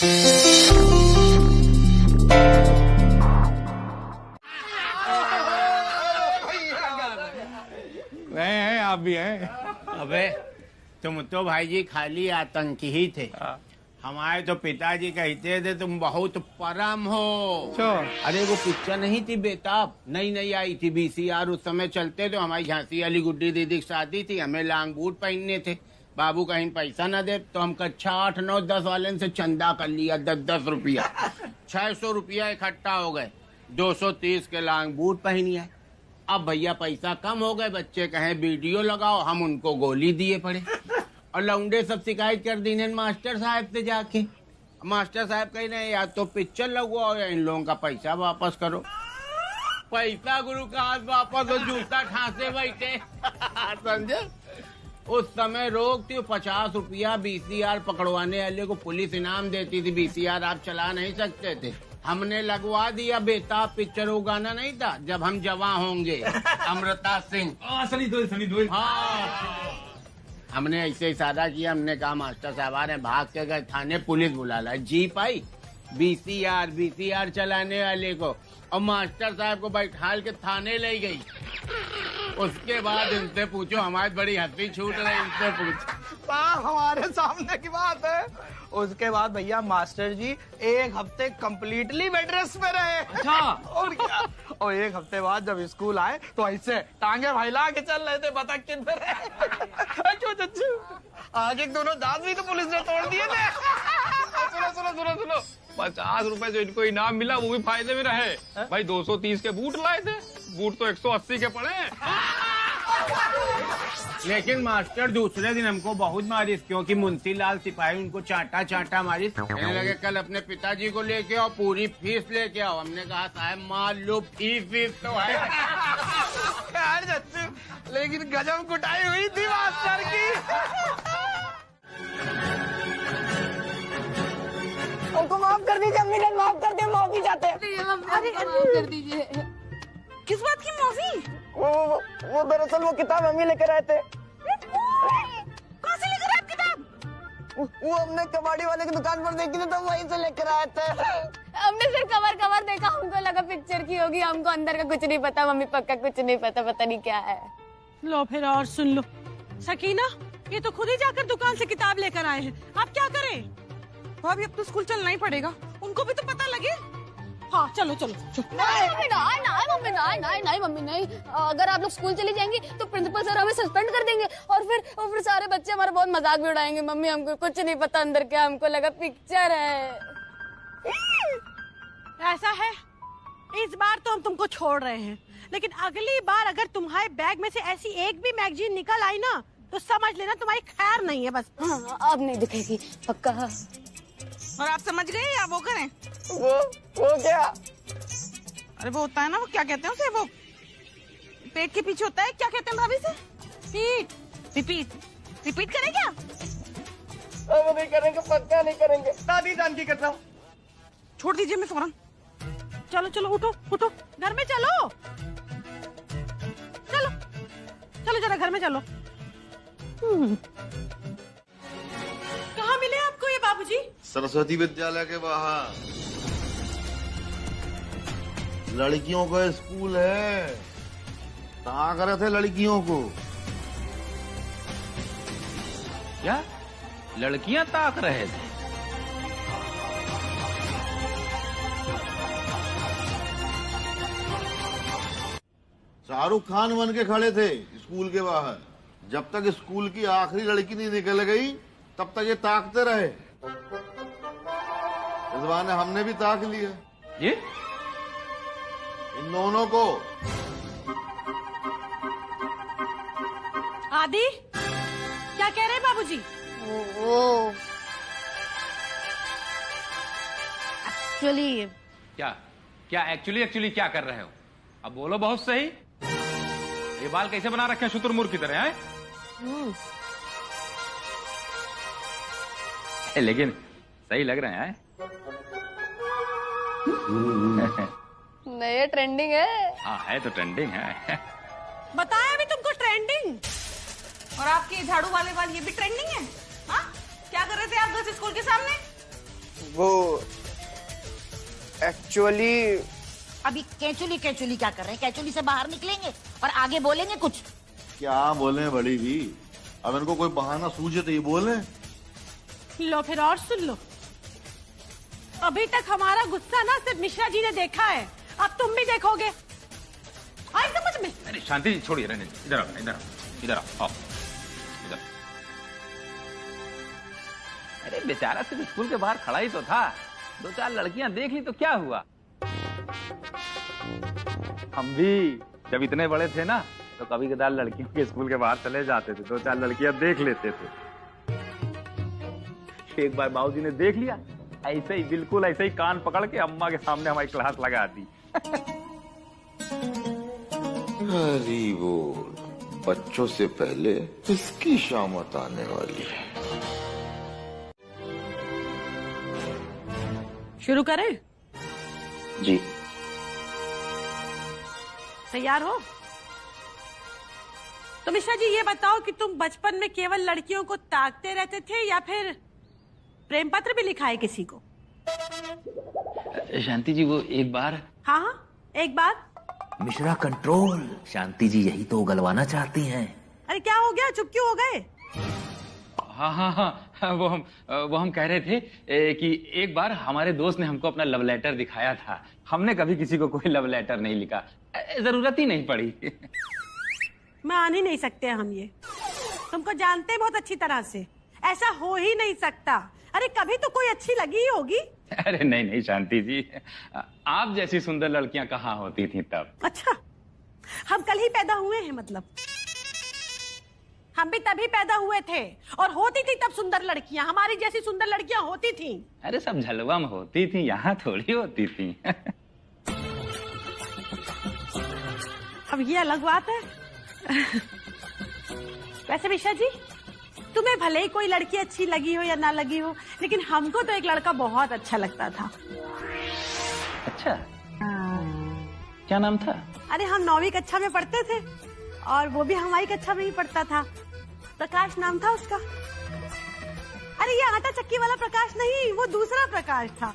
हैं आप भी हैं। अबे तुम तो भाई जी खाली आतंकी ही थे। हमारे तो पिताजी कहते थे तुम बहुत परम हो। अरे वो पिक्चर नहीं थी बेताब, नई नई आई थी VCR, उस समय चलते थे। हमारी झांसी वाली गुड्डी दीदी की शादी थी, हमें लॉन्ग बूट पहनने थे। बाबू कहीं पैसा न दे तो हम कक्षा 8, 9, 10 वाले से चंदा कर लिया 10-10 रुपया। 600 रुपया इकट्ठा हो गए, 230 के लॉन्ग बूट पहनिए। अब भैया पैसा कम हो गए, बच्चे कहें वीडियो लगाओ, हम उनको गोली दिए पड़े। और लौंडे सब शिकायत कर दी मास्टर साहब से जाके। मास्टर साहब कह रहे हैं या तो पिक्चर लगवाओ या इन लोगों का पैसा वापस करो। पैसा गुरु का हाथ वापस हो, जूता ठासे बैठे। समझे? उस समय रोक थी 50 रुपया VCR पकड़वाने वाले को पुलिस इनाम देती थी। VCR आप चला नहीं सकते थे, हमने लगवा दिया। बेताब पिक्चर वो गाना नहीं था जब हम जवां होंगे, अमृता सिंह। सनी देओल। हाँ, हमने ऐसे इशारा किया, हमने कहा मास्टर साहब आ रहे हैं, भाग के गए थाने, पुलिस बुला ला। जीप आई, VCR चलाने वाले को और मास्टर साहब को बैठाल के थाने ले गई। उसके बाद इनसे पूछो, हमारी बड़ी हंसी छूट रही। इनसे पूछो, हमारे सामने की बात है। उसके बाद भैया मास्टर जी 1 हफ्ते कंप्लीटली बेड रेस्ट में रहे। अच्छा। और क्या, और 1 हफ्ते बाद जब स्कूल आए तो ऐसे टांगे फैला के चल रहे थे, बता किन पे आगे दोनों दांत भी तो पुलिस ने तोड़ दिए थे। सुनो 50 रुपए जो इनको इनाम मिला वो भी फायदे में रहे। भाई 230 के बूट लाए थे, बूट तो 180 के पड़े। लेकिन मास्टर दूसरे दिन हमको बहुत मारी, क्योंकि मुंशीलाल सिपाही उनको चाटा मारी। कहने लगे कल अपने पिताजी को लेके आओ, पूरी फीस लेके आओ। हमने कहा साहब मान लो फीस तो है। यार जच्चू, लेकिन गजब कुटाई हुई थी मास्टर की। उनको माफ कर दीजिए अम्मी, माफ कर दे, माफी चाहते हैं। अरे माफ कर दीजिए। किस बात की माफी? वो दरअसल वो किताब हम ही लेकर आए थे। कहाँ से लेकर आए किताब? वो हमने कबाड़ी वाले की दुकान पर देखी थी तो वहीं से लेकर आए थे। हमने सिर्फ कवर देखा, हमको लगा पिक्चर की होगी, हमको अंदर का कुछ नहीं पता। मम्मी पक्का कुछ नहीं पता, पता नहीं क्या है। लो फिर और सुन लो। सकीना, ये तो खुद ही जाकर दुकान से किताब लेकर आए हैं, आप क्या करें? भाभी अब तो स्कूल चलना ही पड़ेगा, उनको भी तो पता लगे। हाँ चलो। नहीं मम्मी नहीं। अगर आप लोग स्कूल चली जाएंगी तो प्रिंसिपल सर हमें सस्पेंड कर देंगे और फिर सारे बच्चे हमारा बहुत मजाक भी उड़ाएंगे। मम्मी हमको कुछ नहीं पता अंदर क्या, हमको लगा पिक्चर है। ऐसा है, इस बार तो हम तुमको छोड़ रहे हैं, लेकिन अगली बार अगर तुम्हारे बैग में से ऐसी एक भी मैगजीन निकल आई ना तो समझ लेना तुम्हारी खैर नहीं है। बस हाँ, अब नहीं दिखेगी पक्का। और आप समझ गए या वो करें? वो क्या? अरे वो होता है ना, वो क्या कहते हैं उसे, वो पेट के पीछे होता है, क्या कहते हैं भाभी से? रिपीट करें क्या? अब नहीं करेंगे, पक्का नहीं करेंगे। दादी जान की कसम। छोड़ दीजिए मैं फौरन। चलो उठो घर में चलो जरा घर में चलो। कहाँ मिले आपको ये बाबूजी? सरस्वती विद्यालय के बाहर लड़कियों का स्कूल है, ताक रहे थे लड़कियों को। क्या लड़कियां ताक रहे थे? शाहरुख खान बन के खड़े थे स्कूल के बाहर। जब तक स्कूल की आखिरी लड़की नहीं निकल गई तब तक ये ताकते रहे। इस बहाने हमने भी ताक लिया ये इन दोनों को। आदि क्या कह रहे हैं बाबूजी? एक्चुअली क्या एक्चुअली क्या कर रहे हो? अब बोलो बहुत सही। ये बाल कैसे बना रखे हैं शुतुरमुर्ग की तरह हैं? लेकिन सही लग रहे हैं। नया ट्रेंडिंग है। हाँ है तो ट्रेंडिंग है। बताया भी तुमको ट्रेंडिंग। और आपके झाड़ू वाले बाल ये भी ट्रेंडिंग है? हाँ क्या कर रहे थे आप गर्ल्स स्कूल के सामने? वो एक्चुअली अभी कैचुली कैचुली क्या कर रहे हैं? कैचुली से बाहर निकलेंगे और आगे बोलेंगे कुछ। क्या बोले बड़ी भी, अब इनको कोई बहाना सूझे तो ये बोले। लो फिर और सुन लो। अभी तक हमारा गुस्सा ना सिर्फ मिश्रा जी ने देखा है, अब तुम भी देखोगे। आई समझ में? अरे शांति जी छोड़िए, रहने दीजिए। इधर आओ, इधर आओ, इधर आओ, इधर। अरे बेचारा सिर्फ स्कूल के बाहर खड़ा ही तो था, 2-4 लड़कियां देख ली तो क्या हुआ। हम भी जब इतने बड़े थे ना तो कभी कदार लड़कियों के स्कूल के बाहर चले जाते थे, 2-4 लड़कियां देख लेते थे। एक बार बाबूजी ने देख लिया, ऐसे ही बिल्कुल ऐसे ही कान पकड़ के अम्मा के सामने हमारी क्लास लगा दी। हरी बोल, बच्चों से पहले इसकी शामत आने वाली है। शुरू करें? जी। तैयार हो? तो मिश्रा जी ये बताओ कि तुम बचपन में केवल लड़कियों को ताकते रहते थे या फिर प्रेम पत्र भी लिखा है किसी को? शांति जी वो एक बार। हाँ हाँ एक बार। मिश्रा कंट्रोल, शांति जी यही तो उगलवाना चाहती हैं। अरे क्या हो गया, चुप क्यों हो गए? हाँ हाँ हाँ, वो हम कह रहे थे कि एक बार हमारे दोस्त ने हमको अपना लव लेटर दिखाया था। हमने कभी किसी को कोई लव लेटर नहीं लिखा, जरूरत ही नहीं पड़ी। मान ही नहीं सकते हम ये, तुमको जानते बहुत अच्छी तरह से, ऐसा हो ही नहीं सकता। अरे कभी तो कोई अच्छी लगी ही होगी। अरे नहीं नहीं शांति जी, आप जैसी सुंदर लड़कियां कहाँ होती थी तब। अच्छा, हम कल ही पैदा हुए हैं मतलब? हम भी तभी पैदा हुए थे और होती थी तब सुंदर लड़कियां, हमारी जैसी सुंदर लड़कियां होती थी। अरे सब झलवा में होती थी, यहाँ थोड़ी होती थी। अब ये अलग बात है। वैसे मिश्रा जी, तुम्हें भले ही कोई लड़की अच्छी लगी हो या ना लगी हो, लेकिन हमको तो एक लड़का बहुत अच्छा लगता था। अच्छा, क्या नाम था? अरे हम 9वीं कक्षा में पढ़ते थे और वो भी हमारी कक्षा में ही पढ़ता था। प्रकाश नाम था उसका। अरे ये आटा चक्की वाला प्रकाश नहीं, वो दूसरा प्रकाश था।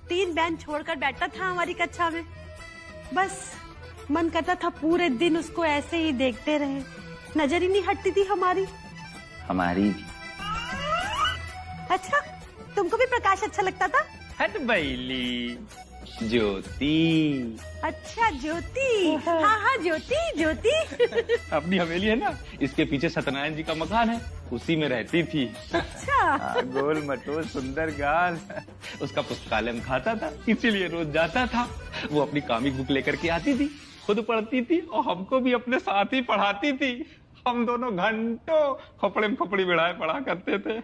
3 बेंच छोड़कर बैठता था हमारी कक्षा में। बस मन करता था पूरे दिन उसको ऐसे ही देखते रहे, नजर ही नहीं हटती थी हमारी। हमारी भी। अच्छा, तुमको भी प्रकाश अच्छा लगता था? हट बैली, ज्योति। अच्छा ज्योति, हाँ हाँ ज्योति ज्योति। अपनी हवेली है ना, इसके पीछे सत्यनारायण जी का मकान है, उसी में रहती थी। अच्छा। गोल मटोल सुंदर गाल। उसका पुस्तकालय में खाता था, इसीलिए रोज जाता था। वो अपनी कॉमिक बुक लेकर के आती थी, खुद पढ़ती थी और हमको भी अपने साथ ही पढ़ाती थी। हम दोनों घंटों खपड़े में खपड़ी बिड़ाए पढ़ा करते थे,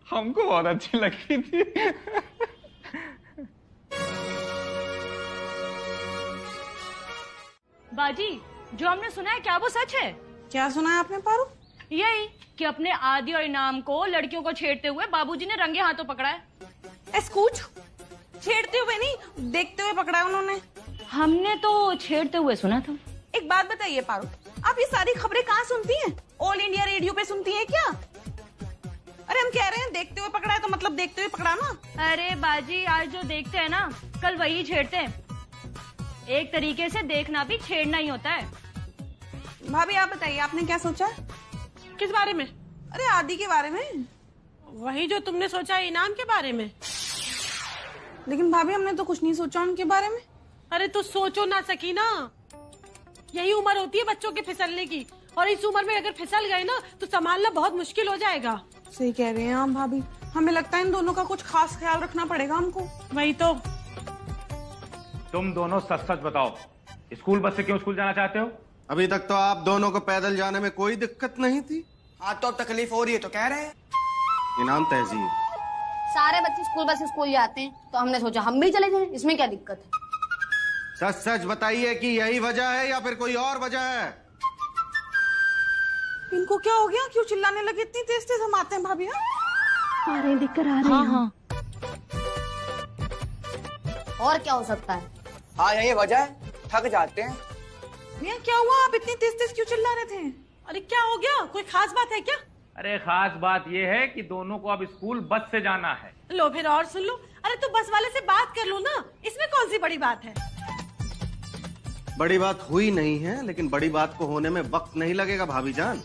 हमको बहुत अच्छी लगती थी। बाजी, जो हमने सुना है क्या वो सच है? क्या सुना है आपने पारू? यही कि अपने आदि और इनाम को लड़कियों को छेड़ते हुए बाबूजी ने रंगे हाथों पकड़ा है। कुछ छेड़ते हुए नहीं, देखते हुए पकड़ा है उन्होंने। हमने तो छेड़ते हुए सुना था। एक बात बताइए पारू, आप ये सारी खबरें कहाँ सुनती हैं? ऑल इंडिया रेडियो पे सुनती हैं क्या? अरे हम कह रहे हैं देखते हुए पकड़ा है तो मतलब देखते हुए पकड़ा ना। अरे बाजी, आज जो देखते हैं ना, कल वही छेड़ते हैं। एक तरीके से देखना भी छेड़ना ही होता है। भाभी आप बताइए, आपने क्या सोचा? किस बारे में? अरे आदि के बारे में। वही जो तुमने सोचा है, इनाम के बारे में। लेकिन भाभी हमने तो कुछ नहीं सोचा उनके बारे में। अरे तो सोचो ना सकीना, यही उम्र होती है बच्चों के फिसलने की, और इस उम्र में अगर फिसल गए ना तो संभालना बहुत मुश्किल हो जाएगा। सही कह रहे हैं आप भाभी, हमें लगता है इन दोनों का कुछ खास ख्याल रखना पड़ेगा हमको। वही तो। तुम दोनों सच सच बताओ, स्कूल बस से क्यों स्कूल जाना चाहते हो? अभी तक तो आप दोनों को पैदल जाने में कोई दिक्कत नहीं थी। हाँ तो तकलीफ हो रही है तो कह रहे हैं। इनाम तहजीब, सारे बच्चे स्कूल बस से स्कूल जाते हैं तो हमने सोचा हम भी चले जाएं, इसमें क्या दिक्कत है? सच सच बताइए कि यही वजह है या फिर कोई और वजह है? इनको क्या हो गया, क्यों चिल्लाने लगे इतनी तेज तेज? हम आते हैं भाभी। हाँ आ रहे, दिख कर आ रहे हैं। हाँ। और क्या हो सकता है? हाँ यही वजह है, थक जाते हैं। मियां क्या हुआ, आप इतनी तेज तेज क्यों चिल्ला रहे थे? अरे क्या हो गया, कोई खास बात है क्या? अरे खास बात यह है कि दोनों को अब स्कूल बस से जाना है। लो फिर और सुन लो। अरे तो बस वाले से बात कर लो ना, इसमें कौन सी बड़ी बात है। बड़ी बात हुई नहीं है, लेकिन बड़ी बात को होने में वक्त नहीं लगेगा भाभी जान।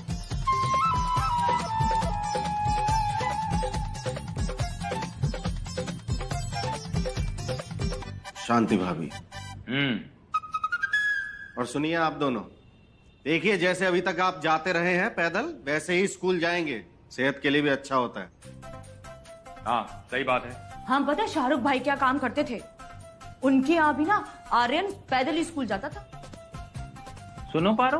शांति भाभी। और सुनिए आप दोनों, देखिए जैसे अभी तक आप जाते रहे हैं पैदल, वैसे ही स्कूल जाएंगे, सेहत के लिए भी अच्छा होता है। हाँ सही बात है। हम पता है शाहरुख भाई क्या काम करते थे, उनके यहाँ भी ना आर्यन पैदल ही स्कूल जाता था। सुनो पारो,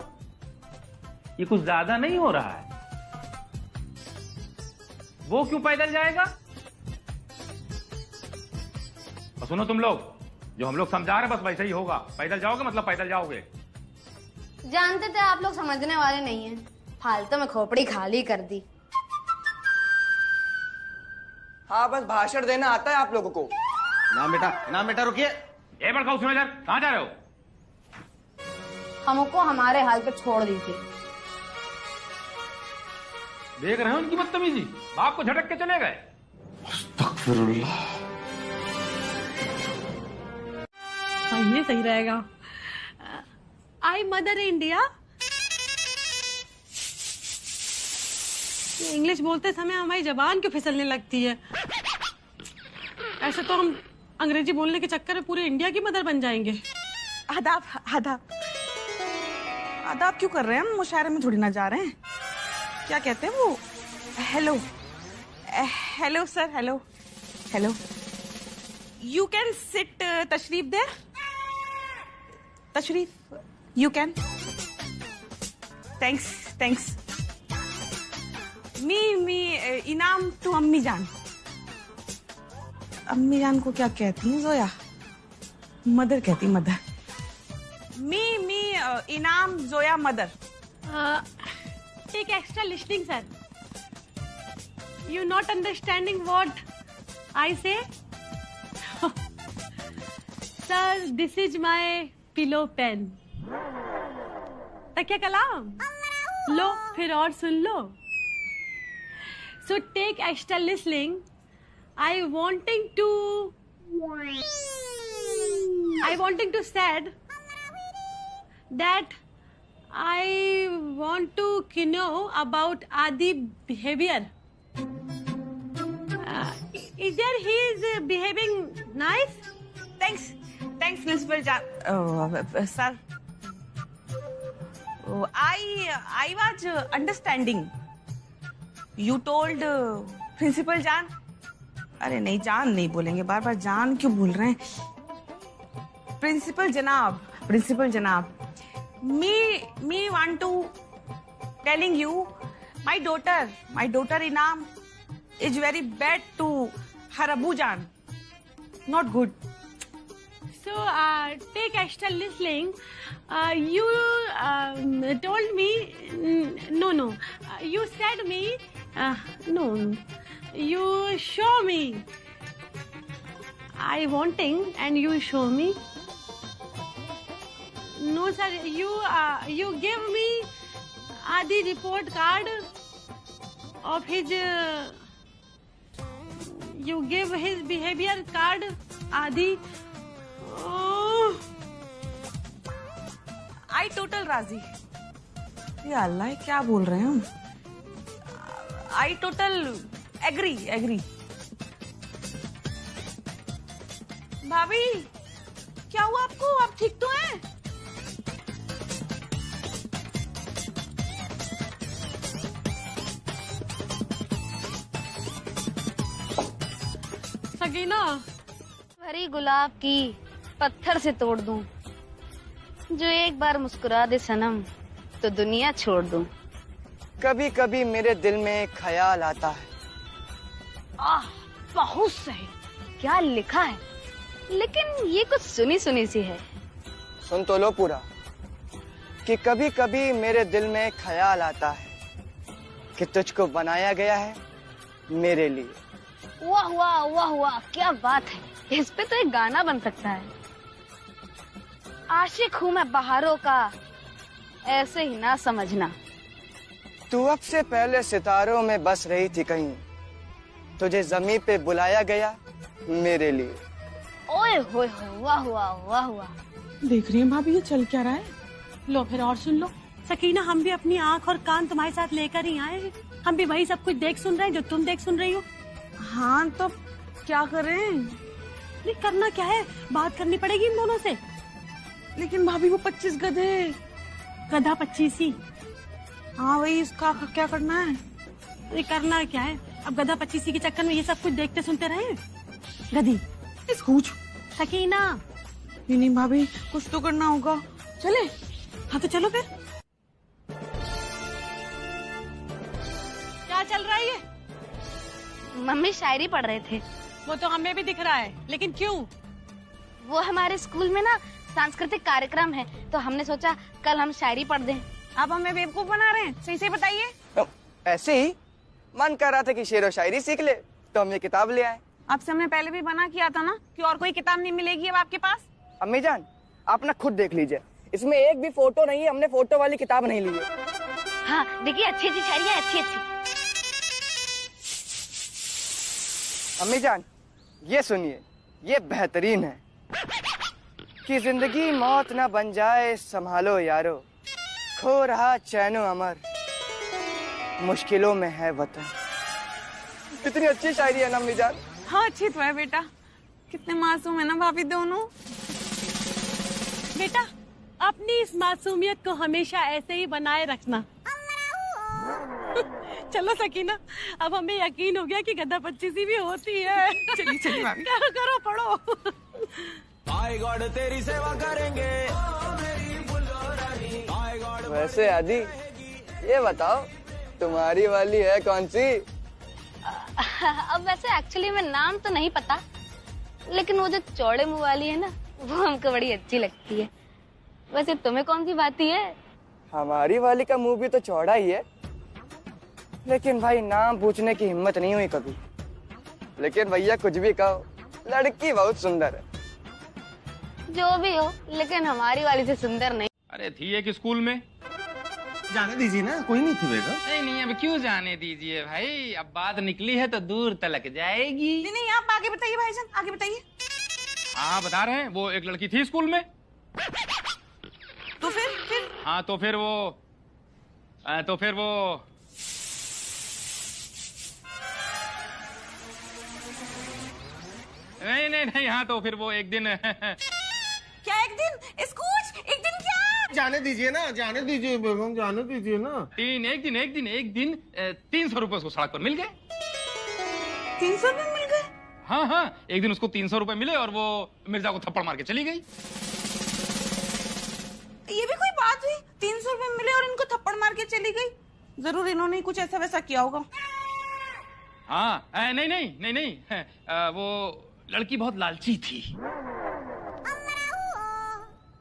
ये कुछ ज्यादा नहीं हो रहा है। वो क्यों पैदल जाएगा? और सुनो तुम लोग, जो हम लोग समझा रहे बस वैसे ही होगा। पैदल जाओगे मतलब पैदल जाओगे। जानते थे आप लोग समझने वाले नहीं हैं, फालतू में खोपड़ी खाली कर दी। हाँ बस भाषण देना आता है आप लोगों को। ना बेटा रुकिए। ए बड़का उसमें इधर कहां जा रहे हो? हमको हमारे हाल पे छोड़ दीजिए। देख रहे हो उनकी बदतमीजी, बाप को झटक के चले गए। हाँ ये सही रहेगा। आई मदर इंडिया। इंग्लिश बोलते समय हमारी जबान क्यों फिसलने लगती है? ऐसे तो हम अंग्रेजी बोलने के चक्कर में पूरे इंडिया की मदर बन जाएंगे। आदाब आदाब आदाब क्यों कर रहे हैं? हम मुशायरे में थोड़ी ना जा रहे हैं। क्या कहते हैं वो? Hello hello sir, hello hello. You can sit तशरीफ देयर। तशरीफ you can. Thanks thanks. Me Inam to अम्मी जान। अम्मी जान को क्या कहती हैं जोया? मदर कहती, mother. Me Inam Zoya mother. Take extra listening sir. You not understanding what I say? Sir this is my pillow pen. तकिया कलाम लो फिर और सुन लो। So take extra listening. I wanting to said that I want to know about Adi behavior. Is there he is behaving nice? Thanks, Principal sir. I was understanding. You told Principal Jan. अरे नहीं, जान नहीं बोलेंगे, बार बार जान क्यों भूल रहे हैं? प्रिंसिपल जनाब। Me want to telling you my daughter Inam is very bad to her अबू जान, not good. So take extra listening. You told me no. You said me no. You show me. I wanting and you show me. No sir, you give me Adi report card of his. You give his behavior card Adi. Oh. I total राजी। ये अल्लाह क्या बोल रहे हैं हम? I total agree. भाभी क्या हुआ आपको? आप ठीक तो हैं? सकीना भरी गुलाब की पत्थर से तोड़ दूं, जो एक बार मुस्कुरा दे सनम तो दुनिया छोड़ दूं। कभी कभी मेरे दिल में ख्याल आता है। बहुत सही, क्या लिखा है, लेकिन ये कुछ सुनी सुनी सी है। सुन तो लो पूरा। कि कभी कभी मेरे दिल में ख्याल आता है कि तुझको बनाया गया है मेरे लिए। वाह वाह वाह वाह, क्या बात है, इस पे तो एक गाना बन सकता है। आशिक हूँ मैं बहारों का, ऐसे ही ना समझना। तू अब से पहले सितारों में बस रही थी कहीं, तुझे जमीन पे बुलाया गया मेरे लिए। ओए होए होए, वाह वाह वाह वाह। देख रही है भाभी ये चल क्या रहा है। लो फिर और सुन लो। सकीना, हम भी अपनी आंख और कान तुम्हारे साथ लेकर ही आए हैं। हम भी वही सब कुछ देख सुन रहे हैं जो तुम देख सुन रही हो। हाँ तो क्या करें? नहीं करना क्या है, बात करनी पड़ेगी इन दोनों से। लेकिन भाभी वो 25 गधे, गधा 25 ही। हाँ वही, इसका क्या करना है? नहीं करना क्या है, अब गधा 25 के चक्कर में ये सब कुछ देखते सुनते रहे। गधी इसको सकीना। नहीं भाभी, कुछ तो करना होगा। चले? हाँ तो चलो फिर। क्या चल रहा है ये? मम्मी शायरी पढ़ रहे थे। वो तो हमें भी दिख रहा है, लेकिन क्यों? वो हमारे स्कूल में ना सांस्कृतिक कार्यक्रम है, तो हमने सोचा कल हम शायरी पढ़ दें। आप हमें बेवकूफ बना रहे हैं, सही से बताइए। ऐसे ही मन कर रहा था कि शेर व शायरी सीख ले, तो हम ये किताब ले आए। आपसे हमने पहले भी मना किया था ना कि और कोई किताब नहीं मिलेगी अब आपके पास। अम्मी जान, आप ना खुद देख लीजिए, इसमें एक भी फोटो नहीं है। हमने फोटो वाली किताब नहीं ली है। हाँ देखिए, अच्छी अच्छी शायरी है, अच्छी अच्छी। अम्मी जान ये सुनिए, ये बेहतरीन है कि जिंदगी मौत ना बन जाए संभालो यारो, खो रहा चैनो अमर, मुश्किलों में है वतन। कितनी अच्छी शायरी है ना अम्मी जान। हाँ अच्छी तो है बेटा, कितने मासूम है ना भाभी दोनों। बेटा अपनी इस मासूमियत को हमेशा ऐसे ही बनाए रखना। चलो सकीना, अब हमें यकीन हो गया कि गधा 25 भी होती है। चलिए चलिए भाभी। करो करो, पढ़ो। माय गॉड तेरी सेवा करेंगे। वैसे आदि ये बताओ, तुम्हारी वाली है कौन सी? अब वैसे एक्चुअली में नाम तो नहीं पता, लेकिन वो जो चौड़े मुंह वाली है ना, वो हमको बड़ी अच्छी लगती है। वैसे तुम्हें कौन सी बाती है? हमारी वाली का मुंह भी तो चौड़ा ही है, लेकिन भाई नाम पूछने की हिम्मत नहीं हुई कभी। लेकिन भैया कुछ भी कहो, लड़की बहुत सुंदर है। जो भी हो, लेकिन हमारी वाली से सुंदर नहीं। अरे थी एक स्कूल में। जाने दीजिए ना, कोई नहीं थी बेटा। नहीं अब क्यों जाने दीजिए भाई, अब बात निकली है तो दूर तलक जाएगी। नहीं आप आगे बताइए भाईजान, आगे बताइए। हाँ बता रहे हैं, वो एक लड़की थी स्कूल में। तो फिर हाँ तो फिर वो नहीं हाँ तो फिर वो एक दिन क्या एक दिन? स्कूल एक दिन क्या? जाने दीजिए ना, जाने दीजिए बेगम, जाने दीजिए ना। एक दिन 300 रुपए उसको सड़क पर मिल गए। 300 रुपए मिल गए? हाँ एक दिन उसको 300 रुपए मिले और वो मिर्जा को थप्पड़ मार के चली गई। ये भी कोई बात हुई? 300 रुपए मिले और इनको थप्पड़ मार के चली गई? जरूर इन्होंने कुछ ऐसा वैसा किया होगा। हाँ नहीं वो लड़की बहुत लालची थी।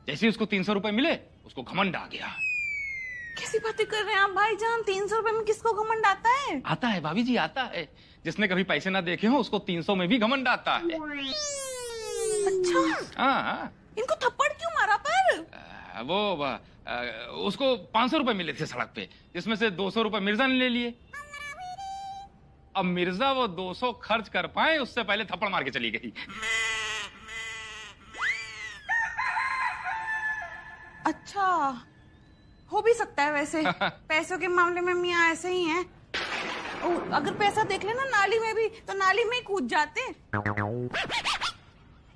जैसे ही उसको 300 रुपए मिले, उसको घमंड आ गया। कैसी बातें कर रहे हैं आप भाईजान? 300 रुपए में किसको घमंड आता है? आता है भाभी जी, आता है। जिसने कभी पैसे ना देखे हो, उसको 300 में भी घमंड आता है। अच्छा हाँ। इनको थप्पड़ क्यों मारा पर? उसको 500 रुपए मिले थे सड़क पे, जिसमें से 200 रुपए मिर्जा ने ले लिए। अब मिर्जा वो 200 खर्च कर पाए, उससे पहले थप्पड़ मार के चली गई। अच्छा हो भी सकता है वैसे। पैसों के मामले में मियाँ ऐसे ही हैं। अगर पैसा देख लेना नाली में भी, तो नाली में ही कूद जाते।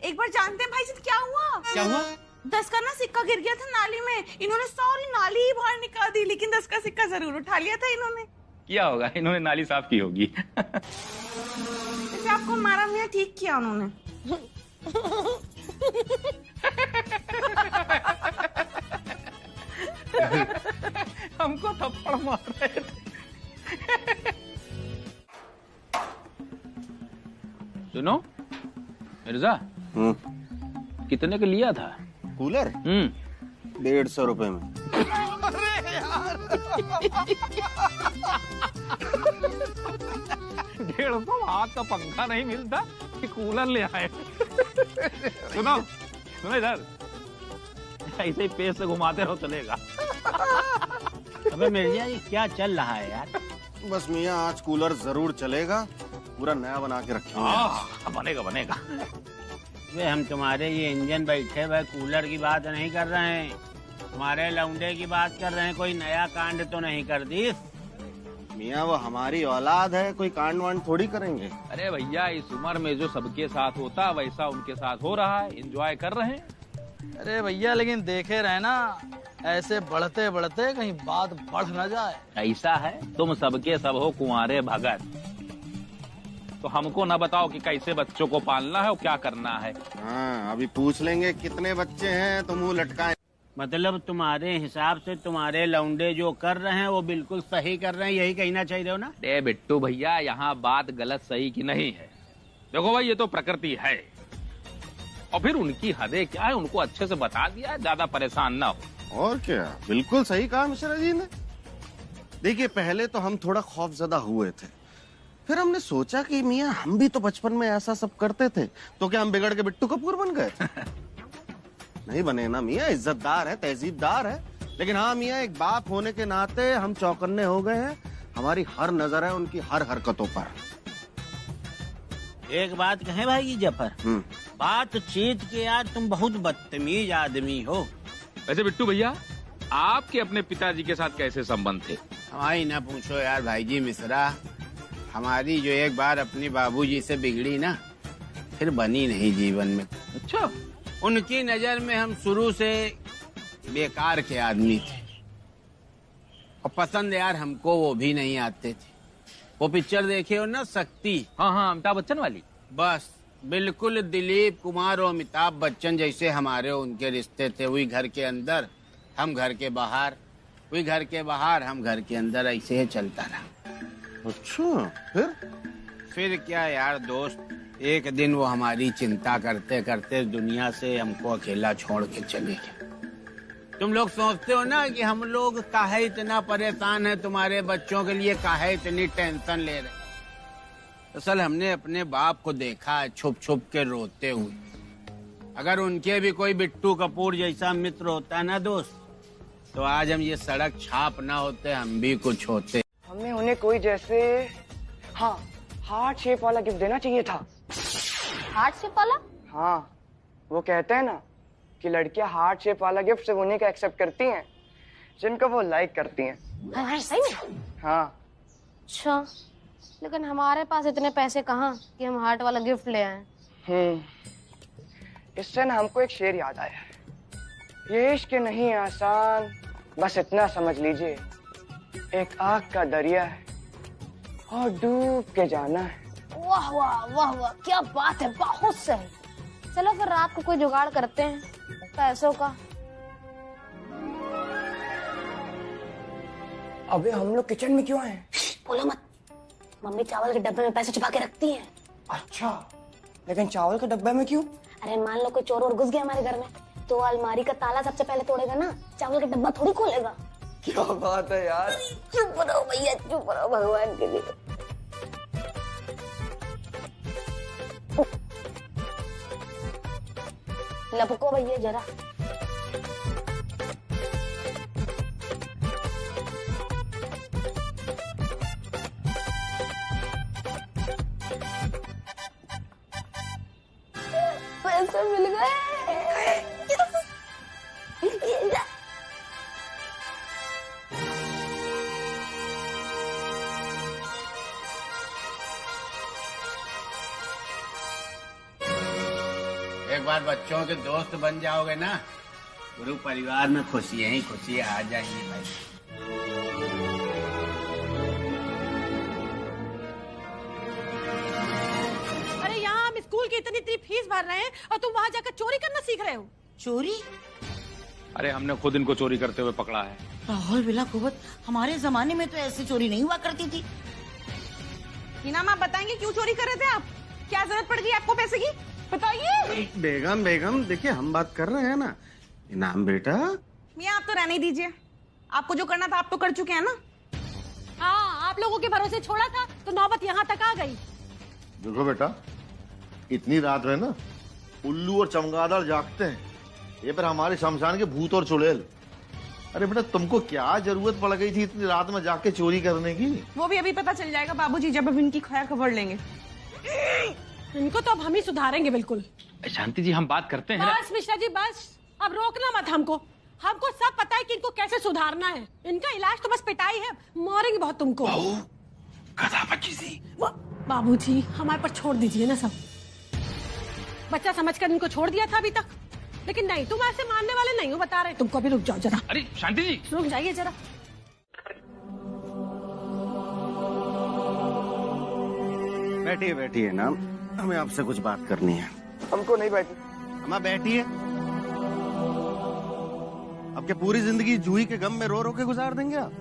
एक बार जानते हैं भाई जी क्या हुआ? 10 का ना सिक्का गिर गया था नाली में। इन्होंने सारी नाली ही बाहर निकाल दी, लेकिन 10 का सिक्का जरूर उठा लिया था इन्होंने। क्या होगा, इन्होंने नाली साफ की होगी। जैसे आपको मारा मियाँ ठीक किया उन्होंने। हमको थप्पड़ मार रहे थे। सुनो मिर्जा, कितने का लिया था कूलर? 150 रुपए में। अरे यार 150 हाथ का पंखा नहीं मिलता कि कूलर ले आए। सुनो इधर, ऐसे ही पेट से घुमाते रहो चलेगा। अबे मिर्जा ये क्या चल रहा है यार? बस मियाँ आज कूलर जरूर चलेगा, पूरा नया बना के रखेंगे। बनेगा बनेगा। वे हम तुम्हारे ये इंजन बैठे हुए कूलर की बात नहीं कर रहे हैं, तुम्हारे लौंडे की बात कर रहे हैं। कोई नया कांड तो नहीं कर दी? मियाँ वो हमारी औलाद है, कोई कांड वांड थोड़ी करेंगे। अरे भैया इस उम्र में जो सबके साथ होता वैसा उनके साथ हो रहा है, एंजॉय कर रहे हैं। अरे भैया लेकिन देखे रहे ना, ऐसे बढ़ते बढ़ते कहीं बात बढ़ न जाए। ऐसा है, तुम सबके सब हो कुंवारे भगत, तो हमको ना बताओ कि कैसे बच्चों को पालना है और क्या करना है। हाँ अभी पूछ लेंगे कितने बच्चे हैं तो मुंह लटकाए। मतलब तुम्हारे हिसाब से तुम्हारे लौंडे जो कर रहे हैं वो बिल्कुल सही कर रहे हैं, यही कहना चाहिए हो ना? अरे बिट्टू भैया यहाँ बात गलत सही की नहीं है। देखो भाई ये तो प्रकृति है और फिर उनकी हदें क्या है उनको अच्छे से बता दिया, ज्यादा परेशान ना हो। और क्या, बिल्कुल सही कहा मिश्रा जी ने। देखिए पहले तो हम थोड़ा खौफजदा हुए थे, फिर हमने सोचा कि मियाँ हम भी तो बचपन में ऐसा सब करते थे, तो क्या हम बिगड़ के बिट्टू कपूर बन गए? नहीं बने ना मियाँ, इज्जतदार है, तहजीबदार है। लेकिन हाँ मियाँ एक बाप होने के नाते हम चौकन्ने हो गए हैं, हमारी हर नजर है उनकी हर हरकतों पर। एक बात कहें भाई जफर, बातचीत के यार तुम बहुत बदतमीज आदमी हो। वैसे बिट्टू भैया आपके अपने पिताजी के साथ कैसे संबंध थे? हमारी ना पूछो यार भाई जी मिश्रा, हमारी जो एक बार अपनी बाबूजी से बिगड़ी ना, फिर बनी नहीं जीवन में। अच्छा, उनकी नजर में हम शुरू से बेकार के आदमी थे और पसंद यार हमको वो भी नहीं आते थे। वो पिक्चर देखे हो ना शक्ति? हाँ हाँ, अमिताभ बच्चन वाली। बस बिल्कुल दिलीप कुमार और अमिताभ बच्चन जैसे हमारे उनके रिश्ते थे। वही घर के अंदर हम घर के बाहर, वही घर के बाहर हम घर के अंदर, ऐसे ही चलता रहा। अच्छा फिर क्या यार दोस्त, एक दिन वो हमारी चिंता करते करते दुनिया से हमको अकेला छोड़ के चले गए। तुम लोग सोचते हो ना कि हम लोग काहे इतना परेशान है तुम्हारे बच्चों के लिए, काहे इतनी टेंशन ले रहे। असल हमने अपने बाप को देखा है छुप छुप के रोते हुए। अगर उनके भी कोई बिट्टू कपूर जैसा मित्र होता ना दोस्त, तो आज हम ये सड़क छाप ना होते, हम भी कुछ होते। हमें उन्हें कोई जैसे हाँ हार्ट शेप वाला गिफ्ट देना चाहिए था। हार्ट शेप वाला? हाँ, वो कहते हैं ना कि लड़कियां हार्ट शेप वाला गिफ्ट सिर्फ उन्हीं का एक्सेप्ट करती हैं जिनको वो लाइक करती हैं। हाँ, सही में? हाँ। अच्छा, लेकिन हमारे पास इतने पैसे कहाँ कि हम हार्ट वाला गिफ्ट ले आए। इससे ना हमको एक शेर याद आया, ये इश्क नहीं आसान, बस इतना समझ लीजिए, एक आग का दरिया है और डूब के जाना है। वाह वाह वाह वाह, क्या बात है, बहुत सही। चलो फिर रात को कोई जुगाड़ करते हैं पैसों का। अबे हम लोग किचन में क्यों आए? बोलो मत, मम्मी चावल के डब्बे में पैसे छुपा के रखती हैं। अच्छा, लेकिन चावल के डब्बे में क्यों? अरे मान लो कोई चोर और घुस गया हमारे घर में, तो अलमारी का ताला सबसे पहले तोड़ेगा ना, चावल का डब्बा थोड़ी खोलेगा। क्या बात है यार। चुप रहो भैया, चुप रहो भगवान के लिए। लपको भैया जरा। पैसे मिल गए। एक बार बच्चों के दोस्त बन जाओगे ना, पूरे परिवार में खुशियां ही खुशियां आ जाएंगी भाई। अरे यहाँ हम स्कूल की इतनी फीस भर रहे हैं और तुम वहाँ जाकर चोरी करना सीख रहे हो। चोरी? अरे हमने खुद इनको चोरी करते हुए पकड़ा है। राहुल बिला कुवत, हमारे जमाने में तो ऐसी चोरी नहीं हुआ करती थी। हीना आप बताएंगे क्यों चोरी कर रहे थे आप? क्या जरूरत पड़ गई आपको पैसे की? बताइए। बेगम बेगम देखिए हम बात कर रहे हैं ना। इनाम बेटा, मियाँ आप तो रहने दीजिए, आपको जो करना था आप तो कर चुके हैं ना। हाँ, आप लोगों के भरोसे छोड़ा था तो नौबत यहाँ तक आ गई। देखो बेटा, इतनी रात में ना उल्लू और चमगादड़ जागते हैं, ये पर हमारे शमशान के भूत और चुड़ैल। अरे बेटा तुमको क्या जरूरत पड़ गई थी इतनी रात में जाके चोरी करने की? वो भी अभी पता चल जाएगा बाबूजी, जब अब इनकी खैर खबर लेंगे। इनको तो अब हम ही सुधारेंगे बिल्कुल। शांति जी हम बात करते हैं। बस मिश्रा जी बस, अब रोकना मत हमको। हमको सब पता है कि इनको कैसे सुधारना है। इनका इलाज तो बस पिटाई है, मारेंगे बहुत तुमको। बाबूजी हमारे पर छोड़ दीजिए ना सब। बच्चा समझकर इनको छोड़ दिया था अभी तक, लेकिन नहीं, तुम ऐसे मारने वाले नहीं हो, बता रहे तुमको। अभी रुक जाओ जरा। अरे शांति जी रुक जाइए जरा। बैठिए बैठिए ना, हमें आपसे कुछ बात करनी है। हमको नहीं बैठी। अम्मा बैठिए। अब क्या पूरी जिंदगी जूही के गम में रो रो के गुजार देंगे आप?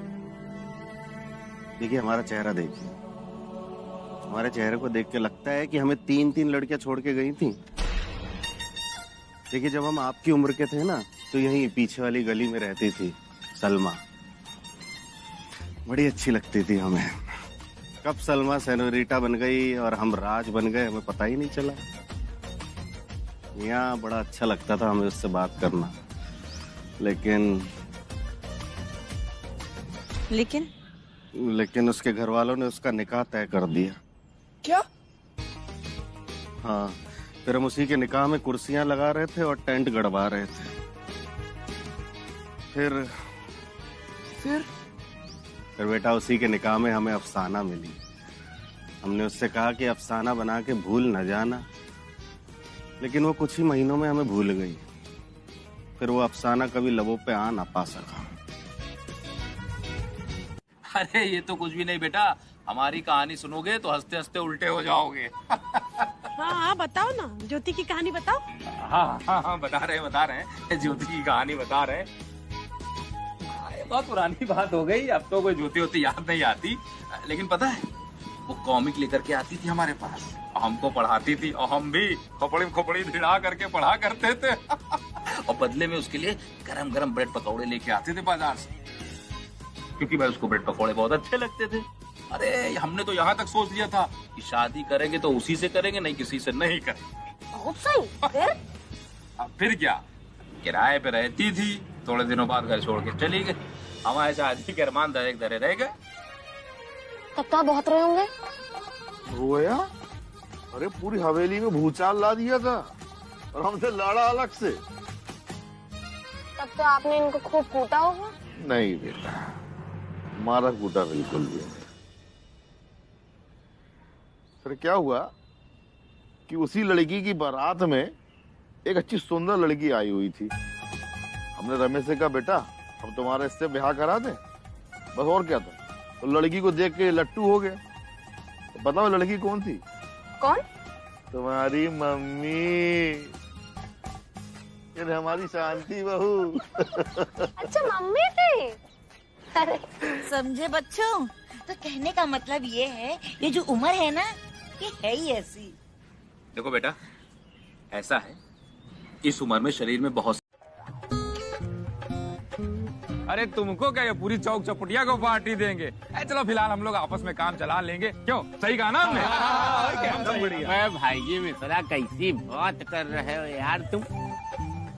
देखिए हमारा चेहरा देखिए, हमारे चेहरे को देख के लगता है कि हमें 3-3 लड़कियां छोड़ के गई थी। देखिए जब हम आपकी उम्र के थे ना, तो यहीं पीछे वाली गली में रहती थी सलमा, बड़ी अच्छी लगती थी हमें। कब सलमा सेनोरिटा बन गई और हम राज बन गए, हमें पता ही नहीं चला। यहाँ बड़ा अच्छा लगता था हमें उससे बात करना, लेकिन उसके घर वालों ने उसका निकाह तय कर दिया। क्या? हाँ, फिर हम उसी के निकाह में कुर्सियां लगा रहे थे और टेंट गड़वा रहे थे। फिर बेटा उसी के निकाह में हमें अफसाना मिली। हमने उससे कहा कि अफसाना बना के भूल न जाना, लेकिन वो कुछ ही महीनों में हमें भूल गई। फिर वो अफसाना कभी लबों पे आ ना पा सका। अरे ये तो कुछ भी नहीं बेटा, हमारी कहानी सुनोगे तो हंसते हंसते उल्टे हो जाओगे। हाँ बताओ ना, ज्योति की कहानी बताओ। हाँ बता रहे हैं, ज्योति की कहानी बता रहे हैं। बहुत पुरानी बात हो गई, अब तो कोई ज्योति होती याद नहीं आती, लेकिन पता है वो कॉमिक लेकर के आती थी हमारे पास, हमको पढ़ाती थी और हम भी खोपड़ी भिड़ा करके पढ़ा करते थे। और बदले में उसके लिए गरम गरम ब्रेड पकौड़े लेके आते थे बाजार से, क्योंकि भाई उसको ब्रेड पकौड़े बहुत अच्छे लगते थे। अरे हमने तो यहाँ तक सोच लिया था कि शादी करेंगे तो उसी से करेंगे, नहीं किसी से नहीं करेंगे। बहुत सही। फिर क्या, किराए पे रहती थी, थोड़े दिनों बाद घर छोड़ के चली गई। हमारे शादी के अरमान धरे धरे रह गए। तब तो आप बहुत रोए होंगे। रोया? अरे पूरी हवेली में भूचाल ला दिया था और हमसे लड़ा अलग से। तब तो आपने इनको खूब कूटा होगा। नहीं बेटा, मारा कूटा बिल्कुल भी नहीं। फिर क्या हुआ कि उसी लड़की की बारात में एक अच्छी सुंदर लड़की आई हुई थी। हमने रमेश से कहा बेटा हम तुम्हारे इससे ब्याह करा दें, बस और क्या था। तो लड़की को देख के लट्टू हो गए। तो बताओ लड़की कौन थी? कौन? तुम्हारी मम्मी, हमारी शांति बहू। अच्छा मम्मी थी। अरे समझे बच्चों, तो कहने का मतलब ये है, ये जो उम्र है ना, ये है ही ऐसी। देखो बेटा, ऐसा है इस उम्र में शरीर में बहुत। अरे तुमको क्या, ये पूरी चौक चौपटिया को पार्टी देंगे? चलो फिलहाल हम लोग आपस में काम चला लेंगे। क्यों, सही कहा ना हमने? मैं भाई जी मिश्रा कैसी बात कर रहे हो यार तुम।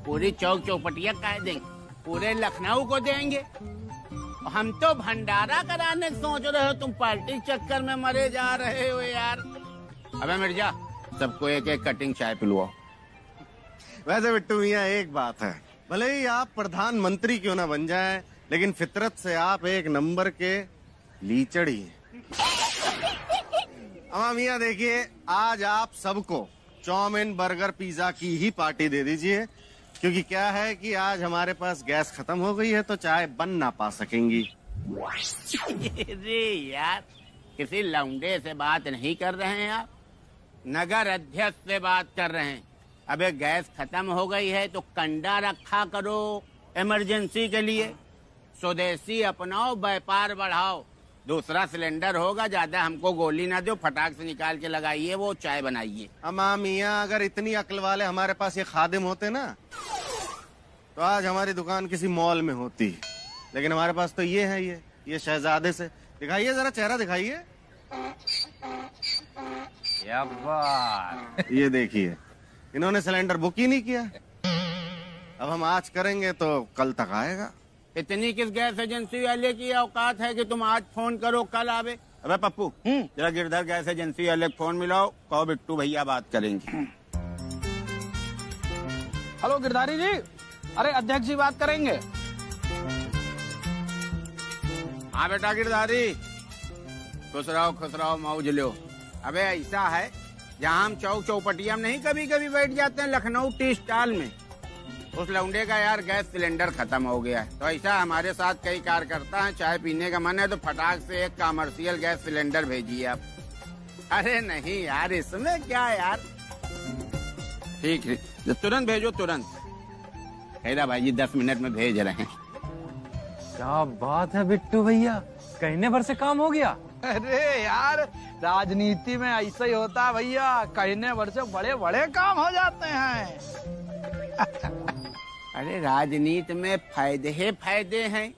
पूरी चौक चौपटिया कह देंगे, पूरे लखनऊ को देंगे। हम तो भंडारा कराने सोच रहे हो, तुम पार्टी चक्कर में मरे जा रहे हो यार। अबे मिर्जा, सबको एक एक कटिंग चाय पिलवाओ। वैसे बिट्टू मियां एक बात है, भले ही आप प्रधानमंत्री क्यों ना बन जाएं, लेकिन फितरत से आप एक नंबर के लीचड़ ही हैं। अम्मा मियां देखिए, आज आप सबको चाउमीन बर्गर पिज्जा की ही पार्टी दे दीजिए, क्योंकि क्या है कि आज हमारे पास गैस खत्म हो गई है, तो चाय बन ना पा सकेंगी। अरे यार, किसी लौंडे से बात नहीं कर रहे हैं आप, नगर अध्यक्ष से बात कर रहे हैं। अबे गैस खत्म हो गई है तो कंडा रखा करो इमरजेंसी के लिए। स्वदेशी अपनाओ, व्यापार बढ़ाओ। दूसरा सिलेंडर होगा, ज्यादा हमको गोली ना दो, फटाक से निकाल के लगाइए, वो चाय बनाइए। अम्मा मियां, अगर इतनी अक्ल वाले हमारे पास ये खादिम होते ना, तो आज हमारी दुकान किसी मॉल में होती। लेकिन हमारे पास तो ये है, ये शहजादे से। दिखाइए जरा चेहरा दिखाइए। क्या बात। ये देखिए, इन्होंने सिलेंडर बुक ही नहीं किया। अब हम आज करेंगे तो कल तक आएगा। इतनी किस गैस एजेंसी वाले की औकात है कि तुम आज फोन करो कल आवे? अबे पप्पू, जरा गिरधर गैस एजेंसी वाले को फोन मिलाओ, कहो बिट्टू भैया बात करेंगे। हेलो गिरधारी जी, अरे अध्यक्ष जी बात करेंगे। हाँ बेटा गिरधारी, खुश रहो मौज लो। अबे ऐसा है, जहाँ हम चौक चौपटिया में नहीं कभी कभी बैठ जाते हैं लखनऊ टी स्टॉल में, उस लौंडे का यार गैस सिलेंडर खत्म हो गया है। तो ऐसा हमारे साथ कई कार्यकर्ता हैं, चाय पीने का मन है तो फटाक से एक कमर्शियल गैस सिलेंडर भेजिए आप। अरे नहीं यार, इसमें क्या यार। ठीक है, तुरंत भेजो तुरंत। हैदा भाई जी 10 मिनट में भेज रहे हैं। क्या बात है बिट्टू भैया, कहने भर से काम हो गया। अरे यार, राजनीति में ऐसा ही होता है भैया, कहने भर से बड़े बड़े काम हो जाते हैं। अरे राजनीति में फायदे हैं।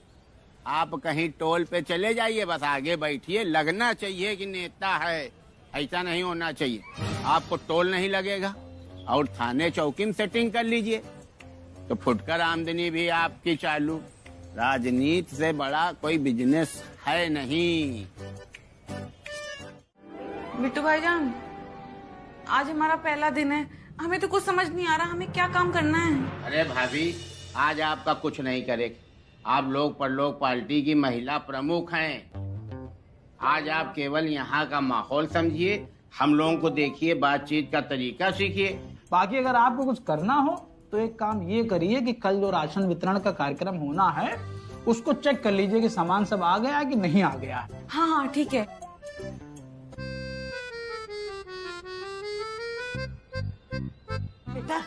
आप कहीं टोल पे चले जाइए, बस आगे बैठिए, लगना चाहिए कि नेता है, ऐसा नहीं होना चाहिए। आपको टोल नहीं लगेगा और थाने चौकी में सेटिंग कर लीजिए तो फुटकर आमदनी भी आपकी चालू। राजनीति से बड़ा कोई बिजनेस है नहीं। बिट्टू भाईजान, आज हमारा पहला दिन है, हमें तो कुछ समझ नहीं आ रहा हमें क्या काम करना है। अरे भाभी, आज आपका कुछ नहीं करेगा। आप लोग परलोक पार्टी की महिला प्रमुख हैं। आज आप केवल यहाँ का माहौल समझिए, हम लोगों को देखिए, बातचीत का तरीका सीखिए। बाकी अगर आपको कुछ करना हो तो एक काम ये करिए कि कल जो राशन वितरण का कार्यक्रम होना है उसको चेक कर लीजिए कि सामान सब आ गया है कि नहीं आ गया है। हाँ ठीक है। बेटा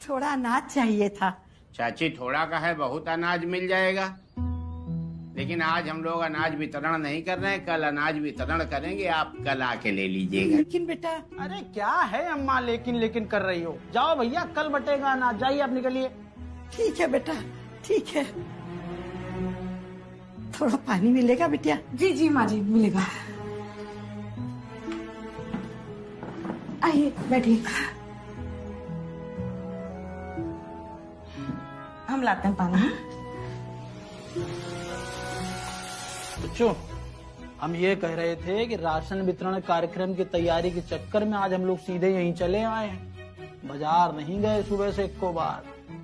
थोड़ा अनाज चाहिए था। चाची थोड़ा का है, बहुत अनाज मिल जाएगा। लेकिन आज हम लोग अनाज वितरण नहीं कर रहे हैं, कल अनाज वितरण करेंगे, आप कल आके ले लीजिएगा। लेकिन बेटा, अरे क्या है अम्मा लेकिन कर रही हो? जाओ भैया, कल बटेगा अनाज, जाइए आप निकलिए। ठीक है बेटा, ठीक है। थोड़ा पानी मिलेगा बिटिया? जी जी माँ जी, मिलेगा। आइए बैठिए, हम लाते हैं पानी। बच्चों, हम ये कह रहे थे कि राशन वितरण कार्यक्रम की तैयारी के चक्कर में आज हम लोग सीधे यहीं चले आए हैं। बाजार नहीं गए सुबह से एको बार।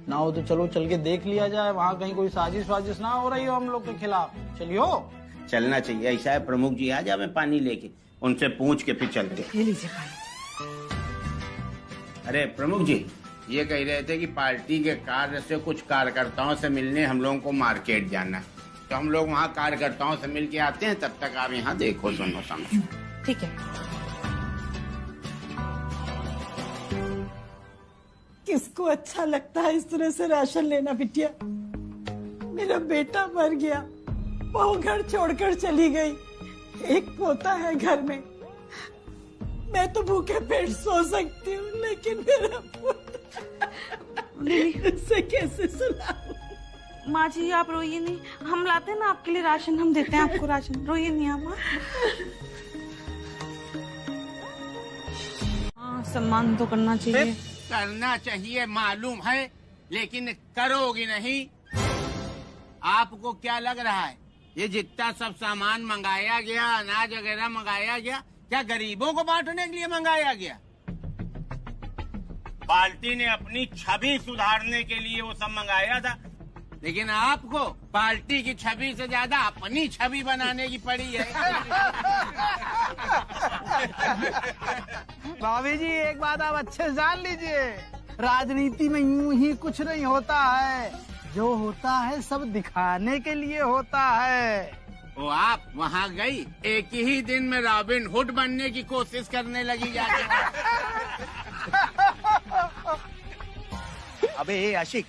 ना हो तो चलो चल के देख लिया जाए, वहाँ कहीं कोई साजिश वाजिश ना हो रही हो हम लोग के खिलाफ। चलियो। चलना चाहिए। ऐसा है प्रमुख जी आ जाए पानी लेके, उनसे पूछ के फिर चलते। ये लीजिए पानी। अरे प्रमुख जी, ये कह रहे थे कि पार्टी के कार्य से कुछ कार्यकर्ताओं से मिलने हम लोगों को मार्केट जाना है, तो हम लोग वहाँ कार्यकर्ताओं से मिल के आते हैं, तब तक आप यहाँ देखो दोनों समझो। ठीक है। किसको अच्छा लगता है इस तरह से राशन लेना बिटिया? मेरा बेटा मर गया, बहू घर छोड़कर चली गई, एक पोता है घर में। मैं तो भूखे पेट सो सकती हूँ, लेकिन मेरा पोता उसे कैसे सुलाऊं? माँ जी आप रोइए नहीं, हम लाते हैं ना आपके लिए राशन, हम देते हैं आपको राशन, रोइए नहीं आप। हाँ, सम्मान तो करना चाहिए। करना चाहिए मालूम है, लेकिन करोगी नहीं। आपको क्या लग रहा है ये जितना सब सामान मंगाया गया, अनाज वगैरह मंगाया गया, क्या गरीबों को बांटने के लिए मंगाया गया? पार्टी ने अपनी छवि सुधारने के लिए वो सब मंगाया था, लेकिन आपको पार्टी की छवि से ज्यादा अपनी छवि बनाने की पड़ी है। भाभी जी एक बात आप अच्छे से जान लीजिए, राजनीति में यूं ही कुछ नहीं होता है, जो होता है सब दिखाने के लिए होता है। वो आप वहाँ गई, एक ही दिन में रॉबिन हुड बनने की कोशिश करने लगी जाके। अबे आशिक,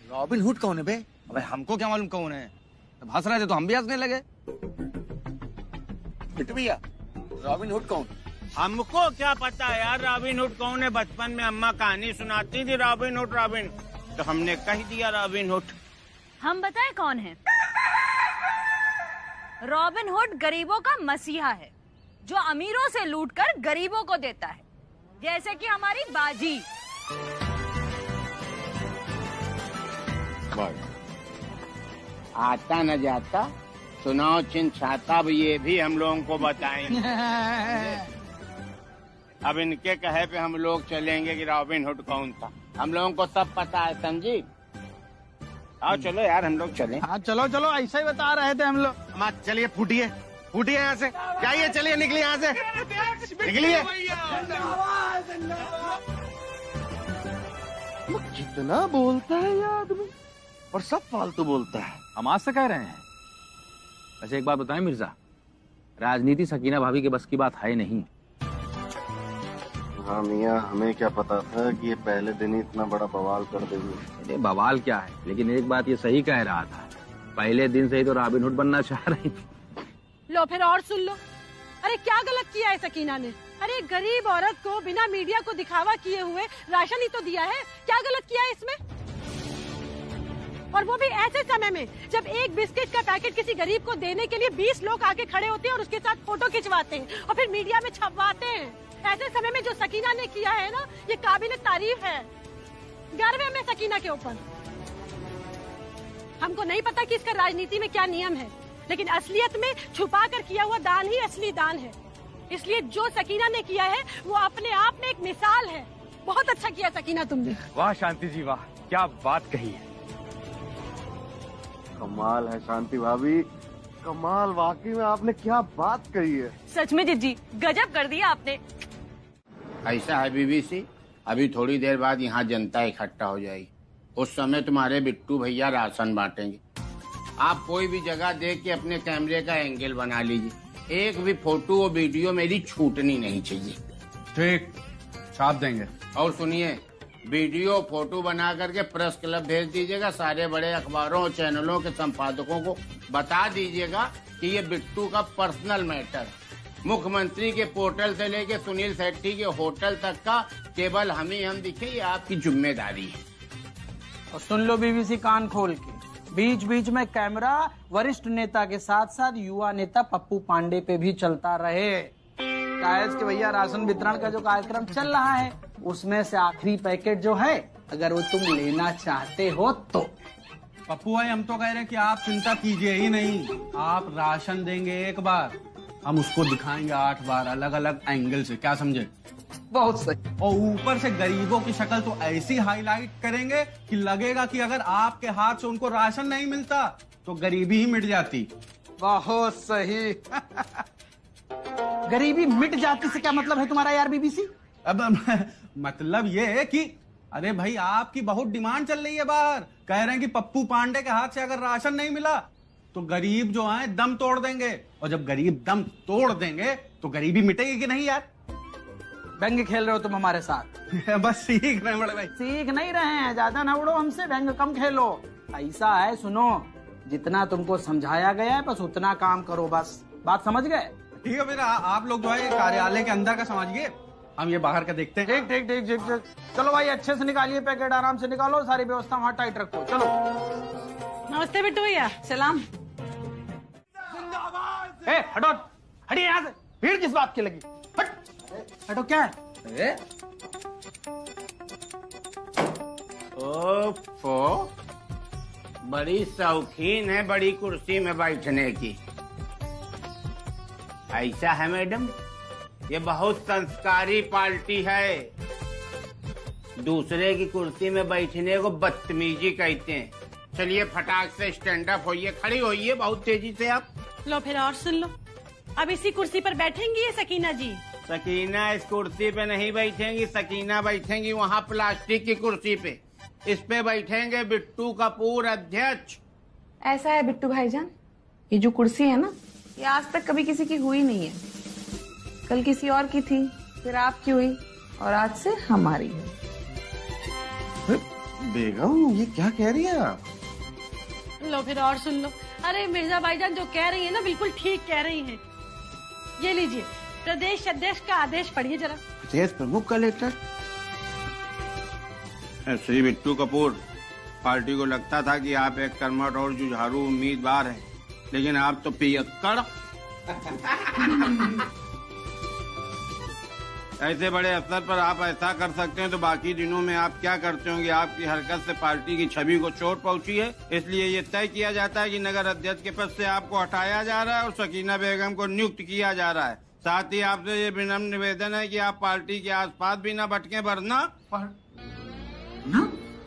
रॉबिन हुड कौन है बे? अबे हमको क्या मालूम कौन है, तो हंस रहे थे तो हम भी हंसने लगे। बिट्टू भैया, रॉबिन हुड कौन? हमको क्या पता यार रॉबिन हुड कौन है? बचपन में अम्मा कहानी सुनाती थी रॉबिन हुड रॉबिन, तो हमने कह दिया रॉबिन हुड। हम बताएं कौन है? रॉबिन हुड गरीबों का मसीहा है, जो अमीरों से लूटकर गरीबों को देता है, जैसे कि हमारी बाजी। आता न जाता सुनाओ चिन छाता, अब ये भी हम लोगों को बताएंगे। अब इनके कहे पे हम लोग चलेंगे कि रॉबिन हुड कौन था। हम लोगों को सब पता है, समझी? आओ चलो यार हम लोग चलें। हाँ चलो चलो, ऐसा ही बता रहे थे हम लोग। मत चलिए, फूटिए फूटिए यहाँ से, जाइए चलिए, निकलिए यहाँ से, निकलिए। जितना बोलता है ये आदमी और सब फालतू बोलता है। हम आज से कह रहे हैं। वैसे एक बात बताएं मिर्जा, राजनीति सकीना भाभी के बस की बात है नहीं। हाँ मियाँ, हमें क्या पता था कि ये पहले दिन ही इतना बड़ा बवाल कर देगी। अरे बवाल क्या है, लेकिन एक बात ये सही कह रहा था, पहले दिन से ही तो रॉबिन हुड बनना चाह रही थी। लो फिर और सुन लो। अरे क्या गलत किया है सकीना ने? अरे गरीब औरत को बिना मीडिया को दिखावा किए हुए राशन ही तो दिया है। क्या गलत किया है इसमें? और वो भी ऐसे समय में जब एक बिस्किट का पैकेट किसी गरीब को देने के लिए 20 लोग आके खड़े होते हैं और उसके साथ फोटो खिंचवाते हैं और फिर मीडिया में छपवाते हैं। ऐसे समय में जो सकीना ने किया है ना, ये काबिल तारीफ है। गर्व है हमें सकीना के ऊपर। हमको नहीं पता कि इसका राजनीति में क्या नियम है, लेकिन असलियत में छुपा कर किया हुआ दान ही असली दान है। इसलिए जो सकीना ने किया है वो अपने आप में एक मिसाल है। बहुत अच्छा किया सकीना तुमने। वाह शांति जी वाह, क्या बात कही है। कमाल है शांति भाभी, कमाल। वाकई में आपने क्या बात कही है। सच में जिज्जी गजब कर दिया आपने। ऐसा है बीबीसी, अभी थोड़ी देर बाद यहाँ जनता इकट्ठा हो जाएगी। उस समय तुम्हारे बिट्टू भैया राशन बांटेंगे। आप कोई भी जगह देख के अपने कैमरे का एंगल बना लीजिए। एक भी फोटो और वीडियो मेरी छूटनी नहीं चाहिए। ठीक, छाप देंगे। और सुनिए, वीडियो फोटो बना करके प्रेस क्लब भेज दीजिएगा। सारे बड़े अखबारों और चैनलों के संपादकों को बता दीजिएगा कि ये बिट्टू का पर्सनल मैटर है। मुख्यमंत्री के पोर्टल से लेके सुनील शेट्टी के होटल तक का केवल हम दिखे, ये आपकी जिम्मेदारी है। और सुन लो बीबीसी कान खोल के, बीच बीच में कैमरा वरिष्ठ नेता के साथ साथ युवा नेता पप्पू पांडे पे भी चलता रहे। शायद कि भैया राशन वितरण का जो कार्यक्रम चल रहा है उसमें से आखिरी पैकेट जो है, अगर वो तुम लेना चाहते हो तो। पप्पू भाई, हम तो कह रहे हैं कि आप चिंता कीजिए ही नहीं। आप राशन देंगे एक बार, हम उसको दिखाएंगे 8 बार अलग अलग एंगल से। क्या समझे? बहुत सही। और ऊपर से गरीबों की शक्ल तो ऐसी हाईलाइट करेंगे कि लगेगा कि अगर आपके हाथ से उनको राशन नहीं मिलता तो गरीबी ही मिट जाती। बहुत सही। गरीबी मिट जाती से क्या मतलब है तुम्हारा यार बीबीसी? अब मतलब ये है कि अरे भाई, आपकी बहुत डिमांड चल रही है बाहर। कह रहे हैं कि पप्पू पांडे के हाथ से अगर राशन नहीं मिला तो गरीब जो है दम तोड़ देंगे। और जब गरीब दम तोड़ देंगे तो गरीबी मिटेगी कि नहीं यार? व्यंग खेल रहे हो तुम हमारे साथ। बस सीख रहे हैं बड़े भाई। सीख नहीं रहे हैं, ज्यादा ना उड़ो हमसे, व्यंग कम खेलो। ऐसा है, सुनो, जितना तुमको समझाया गया है बस उतना काम करो। बस बात समझ गए? ठीक है, फिर आप लोग जो है कार्यालय के अंदर का समझिए, हम ये बाहर का देखते हैं। ठीक ठीक ठीक ठीक ठीक। चलो भाई, अच्छे से निकालिए पैकेट, आराम से निकालो, सारी व्यवस्था वहाँ टाइट रखो। चलो। नमस्ते बिट्टू भैया। सलाम। हटो, हटिए यहाँ से। भीड़ किस बात की लगी? हटो। क्या है? ओफो, बड़ी शौकीन है बड़ी कुर्सी में बैठने की। ऐसा है मैडम, ये बहुत संस्कारी पार्टी है। दूसरे की कुर्सी में बैठने को बदतमीजी कहते हैं। चलिए फटाक से स्टैंड अप होइए, खड़ी होइए बहुत तेजी से आप। लो फिर और सुन लो। अब इसी कुर्सी पर बैठेंगी ये सकीना जी? सकीना इस कुर्सी पे नहीं बैठेंगी, सकीना बैठेंगी वहाँ प्लास्टिक की कुर्सी पे। इस पे बैठेंगे बिट्टू कपूर अध्यक्ष। ऐसा है बिट्टू भाईजान, ये जो कुर्सी है ना, ये आज तक कभी किसी की हुई नहीं है। कल किसी और की थी, फिर आपकी हुई और आज से हमारी है। बेगम, ये क्या कह रही है आप? लो फिर और सुन लो। अरे मिर्जा भाईजान जो कह रही है ना, बिल्कुल ठीक कह रही हैं। ये लीजिए, प्रदेश अध्यक्ष का आदेश पढ़िए जरा। प्रदेश प्रमुख का लेटर? श्री बिट्टू कपूर, पार्टी को लगता था कि आप एक कर्मठ और जुझारू उम्मीदवार हैं, लेकिन आप तो पियक्कड़। ऐसे बड़े अवसर पर आप ऐसा कर सकते हैं तो बाकी दिनों में आप क्या करते होंगे? आपकी हरकत से पार्टी की छवि को चोट पहुंची है, इसलिए ये तय किया जाता है कि नगर अध्यक्ष के पद से आपको हटाया जा रहा है और सकीना बेगम को नियुक्त किया जा रहा है। साथ ही आपसे ये विनम्र निवेदन है कि आप पार्टी के आसपास भी न भटके, वरना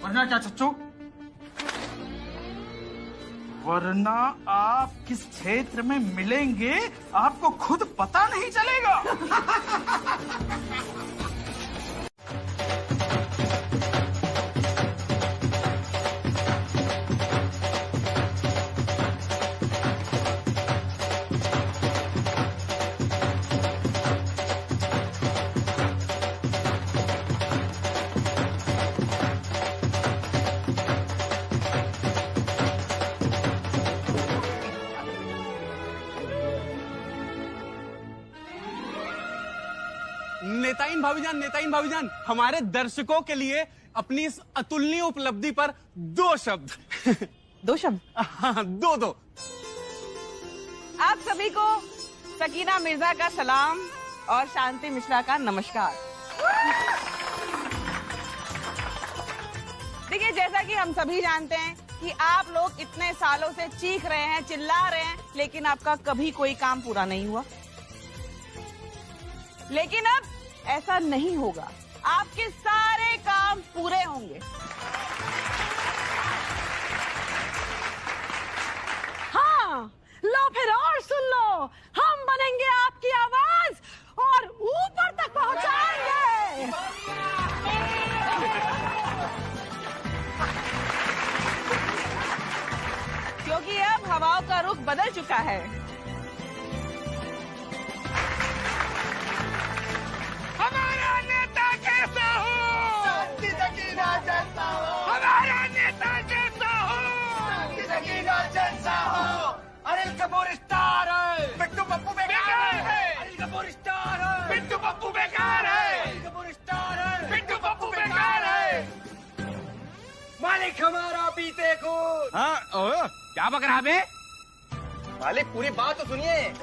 क्या चच्चू? वरना आप किस क्षेत्र में मिलेंगे आपको खुद पता नहीं चलेगा। नेताइन भाभीजान, हमारे दर्शकों के लिए अपनी इस अतुलनीय उपलब्धि पर 2 शब्द। 2 शब्द? हाँ, 2। आप सभी को सकीना मिर्जा का सलाम और शांति मिश्रा का नमस्कार। देखिए, जैसा कि हम सभी जानते हैं कि आप लोग इतने सालों से चीख रहे हैं, चिल्ला रहे हैं, लेकिन आपका कभी कोई काम पूरा नहीं हुआ। लेकिन अब ऐसा नहीं होगा, आपके सारे काम पूरे होंगे। हाँ, लो फिर और सुन लो, हम बनेंगे आपकी आवाज और ऊपर तक पहुंचाएंगे। क्योंकि अब हवाओं का रुख बदल चुका है। हमारा नेता कैसा हो? शांति सकीना जैसा हो। हमारा नेता जैसा हो। शांति सकीना जैसा हो। अनिल कपूर स्टार है। बिट्टू पप्पू बेकार है। अनिल कपूर स्टार है। बिट्टू पप्पू बेकार है। अनिल कपूर स्टार है। बिट्टू पप्पू बेकार है। मालिक हमारा पीते खून। हाँ, क्या बक रहा बे? मालिक पूरी बात तो सुनिए।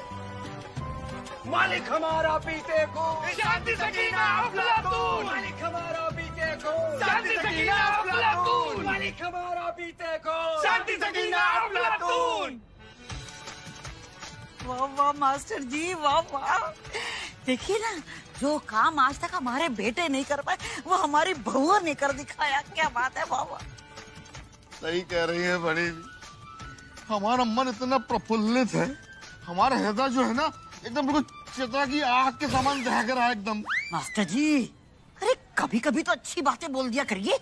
मालिक हमारा पीते को शांति सकीना अफलातून। मालिक हमारा पीते को शांति सकीना अफलातून। मालिक हमारा पीते को शांति सकीना अफलातून। वाह वाह मास्टर जी, वाह वाह। देखिए ना, जो काम आज तक हमारे बेटे नहीं कर पाए वो हमारी बहू ने कर दिखाया। क्या बात है, वाह वाह। सही कह रही है बड़ी। हमारा मन इतना प्रफुल्लित है, हमारा हृदय जो है ना एकदम बिल्कुल चिता की आग के समान दहक रहा है एकदम। मास्टर जी, अरे कभी कभी तो अच्छी बातें बोल दिया करिए।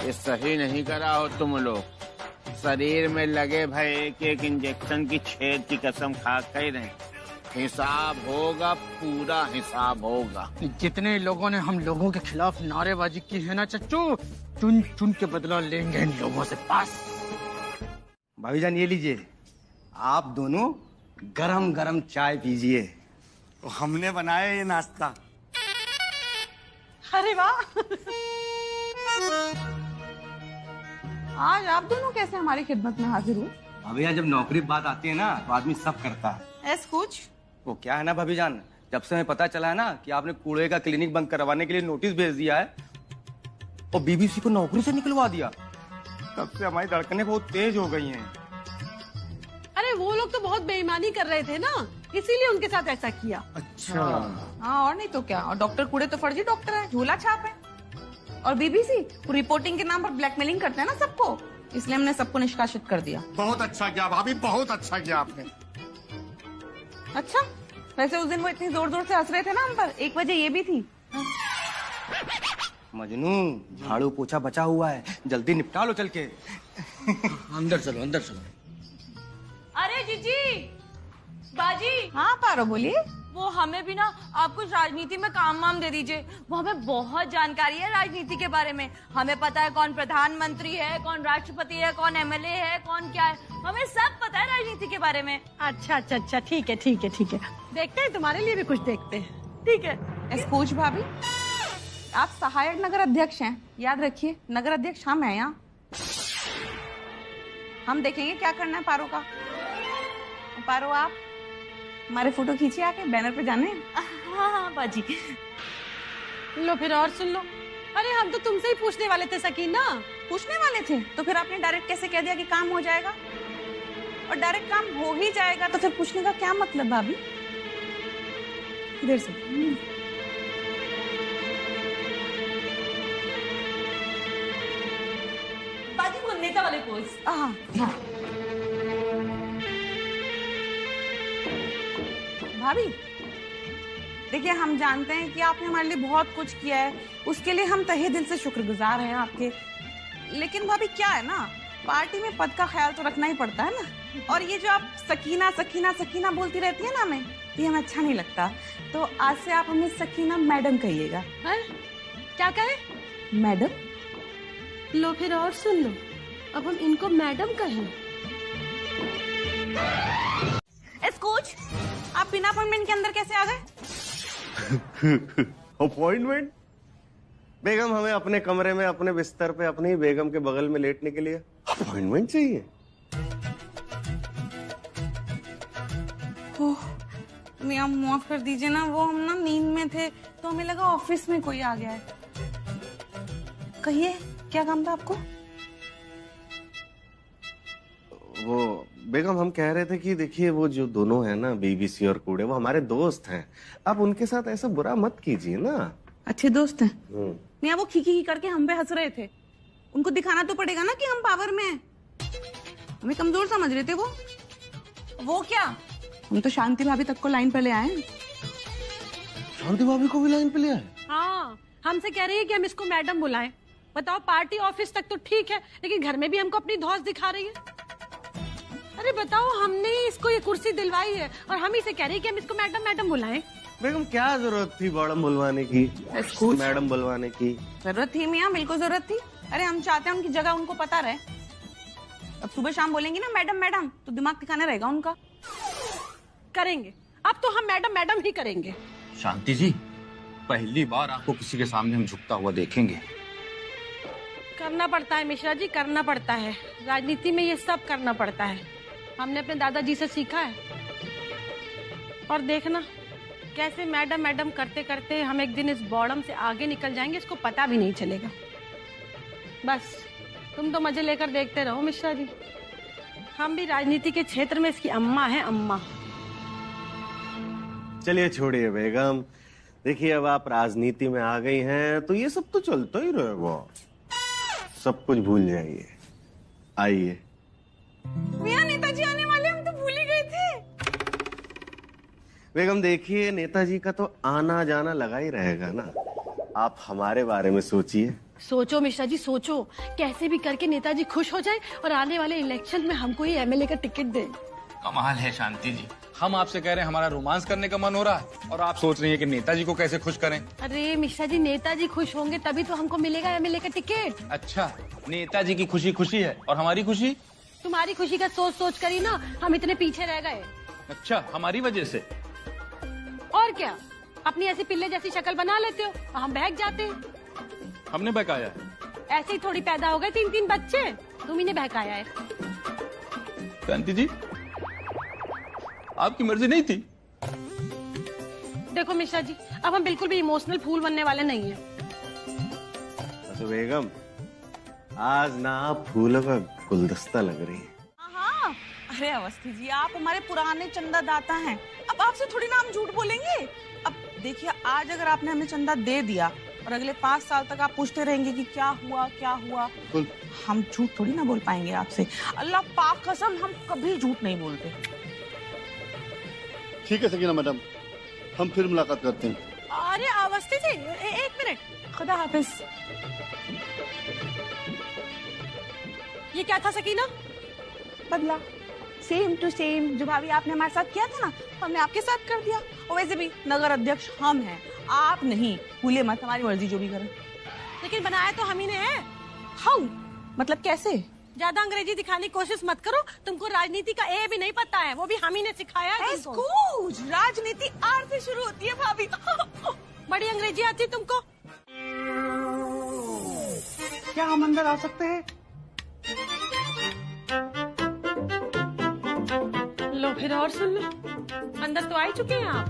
ये सही नहीं करा हो तुम लोग। शरीर में लगे भाई एक इंजेक्शन की छेद की कसम खा कर रहे। हिसाब होगा, पूरा हिसाब होगा। जितने लोगों ने हम लोगों के खिलाफ नारेबाजी की है ना चच्चू, चुन चुन के बदला लेंगे इन लोगों से। पास भाभीजान, ये लीजिए, आप दोनों गरम गरम चाय पीजिए। तो हमने बनाया ये नाश्ता। अरे वाह। आज आप दोनों कैसे हमारी खिदमत में हाजिर हुए? भाभीजान, जब नौकरी बात आती है ना तो आदमी सब करता है। ऐस कुछ वो क्या है ना भाभीजान, जब से हमें पता चला है ना कि आपने कूड़े का क्लिनिक बंद करवाने के लिए नोटिस भेज दिया है और बीबीसी को नौकरी से निकलवा दिया, तब से हमारी धड़कनें बहुत तेज हो गई हैं। अरे वो लोग तो बहुत बेईमानी कर रहे थे ना, इसीलिए उनके साथ ऐसा किया। अच्छा। हाँ, और नहीं तो क्या। और डॉक्टर कूड़े तो फर्जी डॉक्टर है, झूला छाप है। और बीबीसी रिपोर्टिंग के नाम पर ब्लैकमेलिंग करते हैं ना सबको, इसलिए हमने सबको निष्कासित कर दिया। बहुत अच्छा किया भाभी, बहुत अच्छा किया आपने। अच्छा, वैसे उस दिन वो इतनी जोर जोर से हंस रहे थे ना हम पर, एक वजह ये भी थी। मजनू, झाड़ू पोछा बचा हुआ है, जल्दी निपटा लो चल के। अंदर चलो, अंदर चलो। अरे जीजी, बाजी। हाँ पारो, बोलिए। वो हमें भी ना आप कुछ राजनीति में काम वाम दे दीजिए। वो हमें बहुत जानकारी है राजनीति के बारे में। हमें पता है कौन प्रधानमंत्री है, कौन राष्ट्रपति है, कौन एमएलए है, कौन क्या है, हमें सब पता है राजनीति के बारे में। अच्छा अच्छा अच्छा, ठीक है ठीक है ठीक है, देखते हैं, तुम्हारे लिए भी कुछ देखते हैं। ठीक है। एस्कूच भाभी, आप सहायक नगर अध्यक्ष हैं, याद रखिए। नगर अध्यक्ष हम हैं यहाँ। हम देखेंगे क्या करना है पारो का। पारो, आप हमारे फोटो खींचिए आके, बैनर पे जाने। हाँ हाँ बाजी। लो फिर और सुन लो। अरे हम तो तुमसे ही पूछने वाले थे सकीना। पूछने वाले थे तो फिर आपने डायरेक्ट कैसे कह दिया कि काम हो जाएगा? और डायरेक्ट काम हो ही जाएगा तो फिर पूछने का क्या मतलब भाभी? इधर से। बाजी वो नेता वाले पोज। हाँ। भाभी देखिए, हम जानते हैं कि आपने हमारे लिए बहुत कुछ किया है, उसके लिए हम तहे दिल से शुक्रगुजार हैं आपके। लेकिन भाभी क्या है ना, पार्टी में पद का ख्याल तो रखना ही पड़ता है ना। और ये जो आप सकीना सकीना सकीना बोलती रहती है ना हमें, ये हमें अच्छा नहीं लगता। तो आज से आप हमें सकीना मैडम कहिएगा। क्या कहे? मैडम। लो फिर और सुन लो, अब हम इनको मैडम कहें। कोच, आप बिना अपॉइंटमेंट के अंदर कैसे आ गए? अपॉइंटमेंट? बेगम, हमें अपने कमरे में अपने बिस्तर पे अपनी बेगम के बगल में लेटने के लिए अपॉइंटमेंट चाहिए। मियां माफ कर दीजिए ना, वो हम ना नींद में थे तो हमें लगा ऑफिस में कोई आ गया है। कहिए क्या काम था आपको? वो बेगम, हम कह रहे थे कि देखिए वो जो दोनों है ना, बीबीसी और कूड़े, वो हमारे दोस्त हैं। आप उनके साथ ऐसा बुरा मत कीजिए ना। अच्छे दोस्त हैं। मियां वो खी करके हम पे हंस रहे थे। उनको दिखाना तो पड़ेगा ना कि हम पावर में हैं। हमें कमजोर समझ रहे थे वो क्या? हम तो शांति भाभी तक को लाइन पे ले आए। शांति भाभी को भी लाइन पे ले आए? हाँ, हमसे कह रही है कि हम इसको मैडम बुलाएं। बताओ, पार्टी ऑफिस तक तो ठीक है, लेकिन घर में भी हमको अपनी धौंस दिखा रही है। अरे बताओ, हमने इसको ये कुर्सी दिलवाई है और हम ही से कह रही है कि हम इसको मैडम मैडम बुलाएं। बेगम, क्या जरूरत थी मैडम बुलवाने की? मैडम बुलवाने की जरूरत थी मियां, बिल्कुल जरूरत थी। अरे हम चाहते हैं उनकी जगह उनको पता रहे। अब सुबह शाम बोलेंगी ना मैडम मैडम, तो दिमाग ठिकाने रहेगा उनका। करेंगे, अब तो हम मैडम मैडम ही करेंगे। शांति जी, पहली बार आपको किसी के सामने हम झुकता हुआ देखेंगे। करना पड़ता है मिश्रा जी, करना पड़ता है। राजनीति में ये सब करना पड़ता है। हमने अपने दादाजी से सीखा है। और देखना कैसे मैडम मैडम करते करते हम एक दिन इस बॉर्डम से आगे निकल जाएंगे, इसको पता भी नहीं चलेगा। बस तुम तो मजे लेकर देखते रहो मिश्रा जी। हम भी राजनीति के क्षेत्र में इसकी अम्मा है, अम्मा। चलिए छोड़िए बेगम, देखिए अब आप राजनीति में आ गई हैं तो ये सब तो चलता ही रहेगा। सब कुछ भूल जाइए। आइए। मियां, नेताजी आने वाले, हम तो भूल ही गए थे। बेगम देखिए, नेताजी का तो आना जाना लगा ही रहेगा ना। आप हमारे बारे में सोचिए। सोचो मिश्रा जी, सोचो कैसे भी करके नेताजी खुश हो जाए और आने वाले इलेक्शन में हमको ही एमएलए का टिकट दे। कमाल है शांति जी, हम आपसे कह रहे हैं हमारा रोमांस करने का मन हो रहा है और आप सोच रही हैं कि नेताजी को कैसे खुश करें। अरे मिश्रा जी, नेताजी खुश होंगे तभी तो हमको मिलेगा एमएलए का टिकट। अच्छा, नेताजी की खुशी खुशी है और हमारी खुशी? तुम्हारी खुशी का सोच सोच कर ही ना हम इतने पीछे रह गए। अच्छा, हमारी वजह से? और क्या, अपनी ऐसी पिल्ले जैसी शक्ल बना लेते हो और हम बहक जाते हैं। हमने बहकाया है? ऐसे ही थोड़ी पैदा हो गए 3-3 बच्चे, तुम ही ने बहकाया है। शांति जी, आपकी मर्जी नहीं थी? देखो मिश्रा जी, अब हम बिल्कुल भी इमोशनल फूल बनने वाले नहीं हैं। तो बेगम, आज ना आप फूलों का गुलदस्ता लग रही है। हाँ, अरे अवस्थी जी, आप हमारे पुराने चंदा दाता हैं। अब आपसे थोड़ी ना हम झूठ बोलेंगे। अब देखिए, आज अगर आपने हमें चंदा दे दिया और अगले 5 साल तक आप पूछते रहेंगे कि क्या हुआ क्या हुआ, हम झूठ थोड़ी ना बोल पाएंगे आपसे। अल्लाह पाक कसम, हम कभी झूठ नहीं बोलते। ठीक है सकीना मैडम, हम फिर मुलाकात करते हैं। अरे अवस्थी जी, एक मिनट। खुदा हाफिज। ये क्या था सकीना? बदला, सेम टू सेम। जो भाभी आपने हमारे साथ किया था ना, हमने आपके साथ कर दिया। और वैसे भी नगर अध्यक्ष हम हैं, आप नहीं। भूले मत, हमारी मर्जी जो भी करें। लेकिन बनाया तो हम ही ने है। हम मतलब कैसे? ज्यादा अंग्रेजी दिखाने की कोशिश मत करो, तुमको राजनीति का ए भी नहीं पता है, वो भी हम ही ने सिखाया है। राजनीति आर से शुरू होती है भाभी। बड़ी अंग्रेजी आती है तुमको। क्या हम अंदर आ सकते हैं? लो फिर और सुन लो, अंदर तो आ ही चुके हैं आप।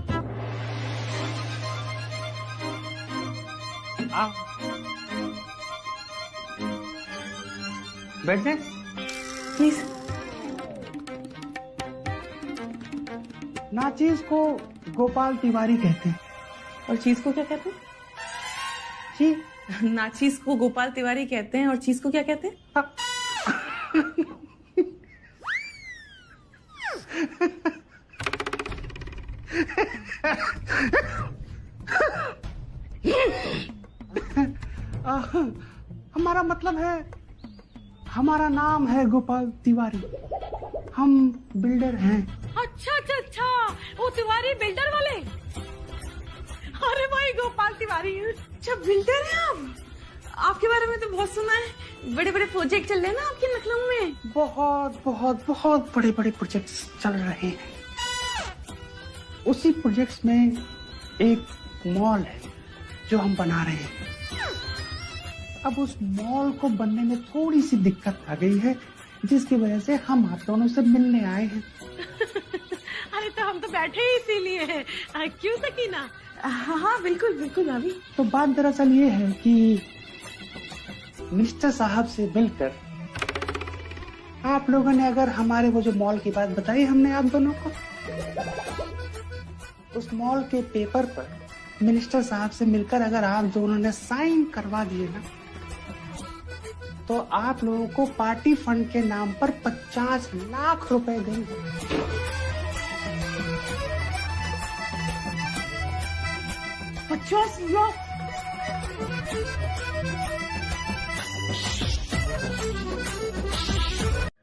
बैठ जाए प्लीज। नाचीज को गोपाल तिवारी कहते हैं। और चीज को क्या कहते हैं? जी, नाचीज को गोपाल तिवारी कहते हैं और चीज को क्या कहते हैं? हमारा मतलब है, हमारा नाम है गोपाल तिवारी, हम बिल्डर हैं। अच्छा अच्छा अच्छा, वो तिवारी बिल्डर वाले। अरे भाई गोपाल तिवारी, अच्छा बिल्डर हैं आप? आपके बारे में तो बहुत सुना है, बड़े बड़े प्रोजेक्ट चल रहे हैं ना आपके लखनऊ में। बहुत बहुत बहुत बड़े बड़े प्रोजेक्ट्स चल रहे हैं। उसी प्रोजेक्ट्स में एक मॉल है जो हम बना रहे हैं। अब उस मॉल को बनने में थोड़ी सी दिक्कत आ गई है, जिसकी वजह से हम आप दोनों से मिलने आए हैं। अरे तो हम तो बैठे ही इसीलिए हैं। क्यों सकीना? हाँ बिल्कुल बिल्कुल अभी। तो बात दरअसल ये है कि मिनिस्टर साहब से मिलकर आप लोगों ने अगर हमारे वो जो मॉल की बात बताई हमने आप दोनों को, उस मॉल के पेपर पर मिनिस्टर साहब से मिलकर अगर आप दोनों ने साइन करवा दिए ना, तो आप लोगों को पार्टी फंड के नाम पर 50 लाख रुपए देंगे।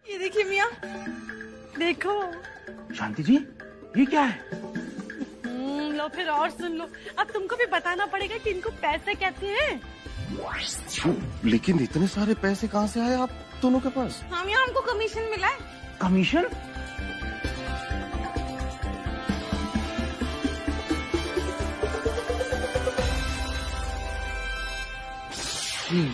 ये देखिए मियाँ, देखो। शांति जी, ये क्या है? लो फिर और सुन लो, अब तुमको भी बताना पड़ेगा कि इनको पैसे कहते हैं। लेकिन इतने सारे पैसे कहाँ से आए आप दोनों के पास? हाँ मियाँ, हमको कमीशन मिला है। कमीशन?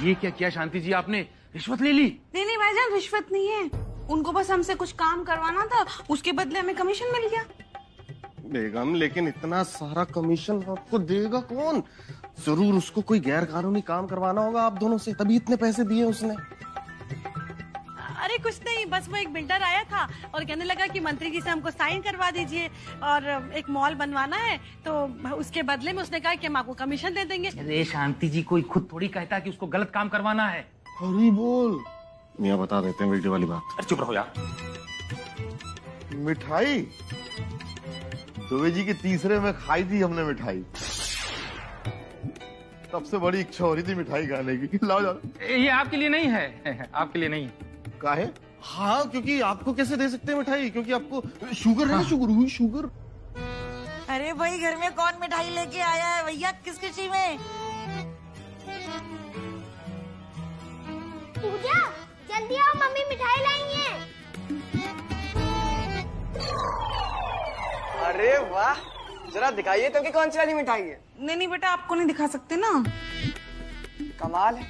ये क्या किया शांति जी, आपने रिश्वत ले ली? नहीं नहीं भाईजान, रिश्वत नहीं है, उनको बस हमसे कुछ काम करवाना था, उसके बदले हमें कमीशन मिल गया। बेगम, लेकिन इतना सारा कमीशन आपको देगा कौन? जरूर उसको कोई गैर कानूनी काम करवाना होगा आप दोनों से, तभी इतने पैसे दिए उसने। अरे कुछ नहीं, बस वो एक बिल्डर आया था और कहने लगा कि मंत्री जी से हमको साइन करवा दीजिए और एक मॉल बनवाना है, तो उसके बदले में उसने कहा कि हम आपको कमीशन दे देंगे। अरे शांति जी, कोई खुद थोड़ी कहता कि उसको गलत काम करवाना है। हरी बोल। मियाँ बता देते हैं वीडियो वाली बात। अरे चुप रहो यार। मिठाई दुबे जी के तीसरे में खाई थी हमने मिठाई, सबसे बड़ी इच्छा हो रही थी मिठाई खाने की। लाओ जाओ। ये आपके लिए नहीं है, आपके लिए नहीं। काहे? हाँ, क्योंकि आपको कैसे दे सकते हैं मिठाई, क्योंकि आपको शुगर है। शुगर हुई शुगर। अरे भाई, घर में कौन मिठाई लेके आया है भैया? किस खुशी में? पूजा, जल्दी आओ, मम्मी मिठाई लाई है। अरे वाह, जरा दिखाइए तो कि कौन सी वाली मिठाई है। नहीं नहीं बेटा, आपको नहीं दिखा सकते ना। कमाल है,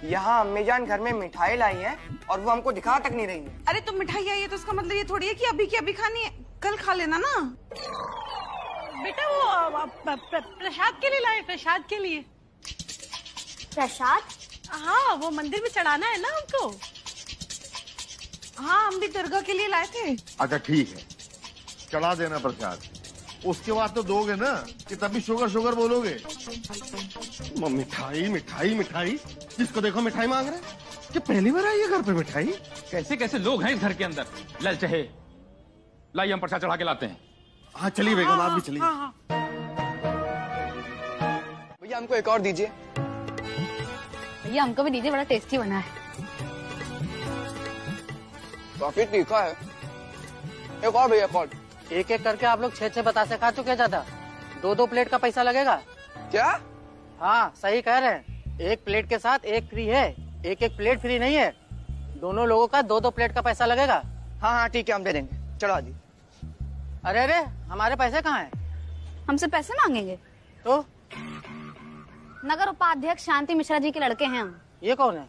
यहाँ अम्मी जान घर में मिठाई लाई है और वो हमको दिखा तक नहीं रही है। अरे तो मिठाई आई है तो उसका मतलब ये थोड़ी है कि अभी की अभी खानी है, कल खा लेना ना। बेटा वो प्रसाद के लिए लाए, प्रसाद के लिए। प्रसाद? हाँ, वो मंदिर में चढ़ाना है ना हमको। हाँ, हम भी दरगाह के लिए लाए थे। अच्छा ठीक है, चढ़ा देना प्रसाद, उसके बाद तो दोगे ना कि तभी शुगर शुगर बोलोगे। मिठाई मिठाई मिठाई, जिसको देखो मिठाई मांग रहे। क्या पहली बार आई है घर पे मिठाई? कैसे कैसे लोग हैं इस घर के अंदर, ललचहे। लाइए हम प्रसाद चढ़ा के लाते हैं। हाँ चलिए बेगम, आप भी चलिए। भैया हमको एक और दीजिए। भैया हमको भी दीजिए, बड़ा टेस्टी बना है। काफी तीखा है। एक और भैया, एक और। एक एक करके आप लोग 6-6 बतासे खा चुके हैं ज्यादा। 2-2 प्लेट का पैसा लगेगा। क्या? हाँ सही कह रहे हैं, एक प्लेट के साथ एक फ्री है, एक एक प्लेट फ्री नहीं है। दोनों लोगों का 2-2 प्लेट का पैसा लगेगा। हाँ हाँ ठीक है, हम दे देंगे, चढ़ा दी। अरे अरे, हमारे पैसे कहाँ हैं? हमसे पैसे मांगेंगे? तो नगर उपाध्यक्ष शांति मिश्रा जी के लड़के हैं हम। ये कौन है?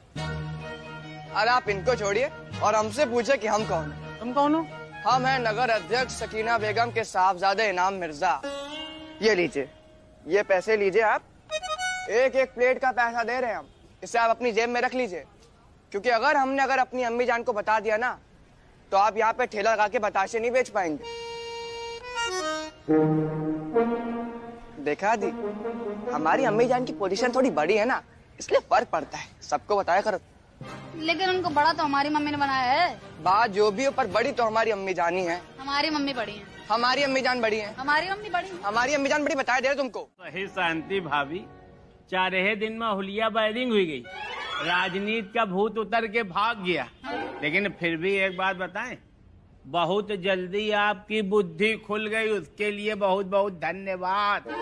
अरे आप इनको छोड़िए और हमसे पूछे कि हम कौन हैं। तुम कौन हो? हम हैं नगर अध्यक्ष सकीना बेगम के साहबजादे इनाम मिर्जा। ये लीजिए, ये पैसे लीजिए आप। एक एक प्लेट का पैसा दे रहे हैं हम, इसे आप अपनी जेब में रख लीजिए, क्योंकि अगर अपनी अम्मी जान को बता दिया ना तो आप यहाँ पे ठेला लगा के बताशे नहीं बेच पाएंगे। देखा दी, हमारी अम्मी जान की पोजीशन थोड़ी बड़ी है ना, इसलिए फर्क पड़ता है। सबको बताया करो। लेकिन उनको बड़ा तो हमारी मम्मी ने बनाया है। बात जो भी हो, पर बड़ी तो हमारी अम्मी जान ही है। हमारी मम्मी बड़ी है। हमारी अम्मी जान बड़ी है। हमारी मम्मी बड़ी है। हमारी अम्मी जान बड़ी बताया दे रहे तुमको। सही शांति भाभी, 4 दिन में हुलिया बायरिंग हुई गई, राजनीति का भूत उतर के भाग गया। लेकिन फिर भी एक बात बताएं, बहुत जल्दी आपकी बुद्धि खुल गई, उसके लिए बहुत बहुत धन्यवाद।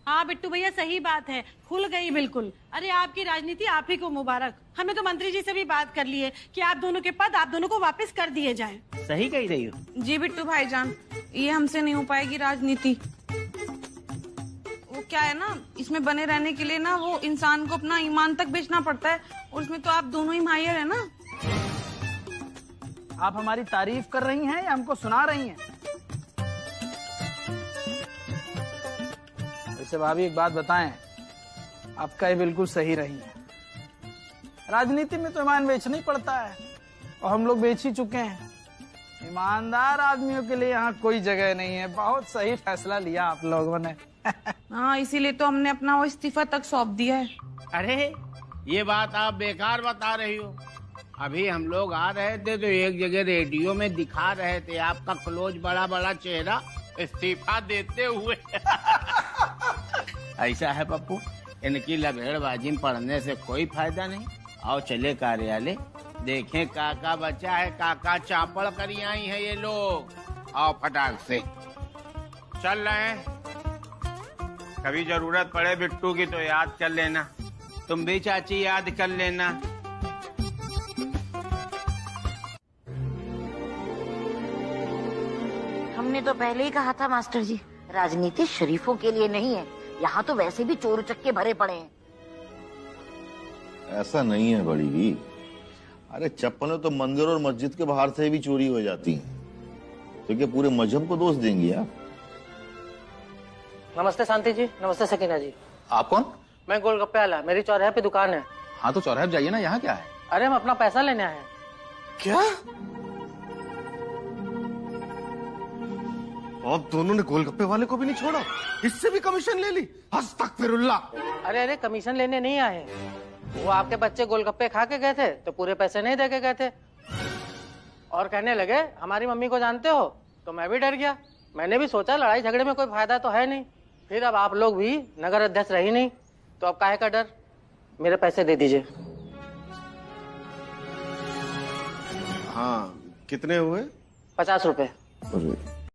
हाँ बिट्टू भैया, सही बात है, खुल गई बिल्कुल। अरे आपकी राजनीति आप ही को मुबारक। हमें तो मंत्री जी से भी बात कर ली है कि आप दोनों के पद आप दोनों को वापस कर दिए जाएं। सही कही रही हो। जी बिट्टू भाईजान, ये हमसे नहीं हो पाएगी राजनीति। वो क्या है ना, इसमें बने रहने के लिए ना वो इंसान को अपना ईमान तक बेचना पड़ता है, और उसमें तो आप दोनों ही माहिर है ना। आप हमारी तारीफ कर रही हैं या हमको सुना रही हैं? वैसे भाभी एक बात बताएं, आपका ये बिल्कुल सही रही है। राजनीति में तो ईमान बेचना ही पड़ता है, और हम लोग बेच ही चुके हैं। ईमानदार आदमियों के लिए यहाँ कोई जगह नहीं है। बहुत सही फैसला लिया आप लोगों ने। हाँ, इसीलिए तो हमने अपना वो इस्तीफा तक सौंप दिया है। अरे ये बात आप बेकार बता रही हो। अभी हम लोग आ रहे थे तो एक जगह रेडियो में दिखा रहे थे आपका क्लोज बड़ा बड़ा चेहरा इस्तीफा देते हुए। ऐसा है पप्पू, इनकी लभेड़बाजी में पढ़ने से कोई फायदा नहीं। आओ चले कार्यालय, देखें काका बचा है, काका चापड़ करी आई है ये लोग। आओ फटाक से चल रहे हैं। कभी जरूरत पड़े बिट्टू की तो याद कर लेना, तुम भी चाची याद कर लेना। हमने तो पहले ही कहा था मास्टर जी, राजनीति शरीफों के लिए नहीं है। यहाँ तो वैसे भी चोर उचक्के भरे पड़े हैं। ऐसा नहीं है बड़ी भी। अरे चप्पलें तो मंदिर और मस्जिद के बाहर से भी चोरी हो जाती हैं, तो क्या पूरे मजहब को दोष देंगी आप? नमस्ते शांति जी। नमस्ते सकीना जी। आप कौन? मैं गोलगप्पे वाला, मेरी चौराहे पे दुकान है। हाँ तो चौराहे पे जाइए ना, यहाँ क्या है? अरे हम अपना पैसा लेने आए हैं। क्या आप दोनों ने गोलगप्पे वाले को भी नहीं छोड़ा? इससे भी कमीशन ले ली? अस्तगफिरुल्लाह। अरे कमीशन लेने नहीं आए, वो आपके बच्चे गोलगप्पे खा के गए थे तो पूरे पैसे नहीं दे के गए थे, और कहने लगे हमारी मम्मी को जानते हो, तो मैं भी डर गया। मैंने भी सोचा लड़ाई झगड़े में कोई फायदा तो है नहीं। फिर अब आप लोग भी नगर अध्यक्ष रही नहीं, तो अब काहे का डर। मेरे पैसे दे दीजिए। हाँ, कितने हुए? 50 रुपए। अरे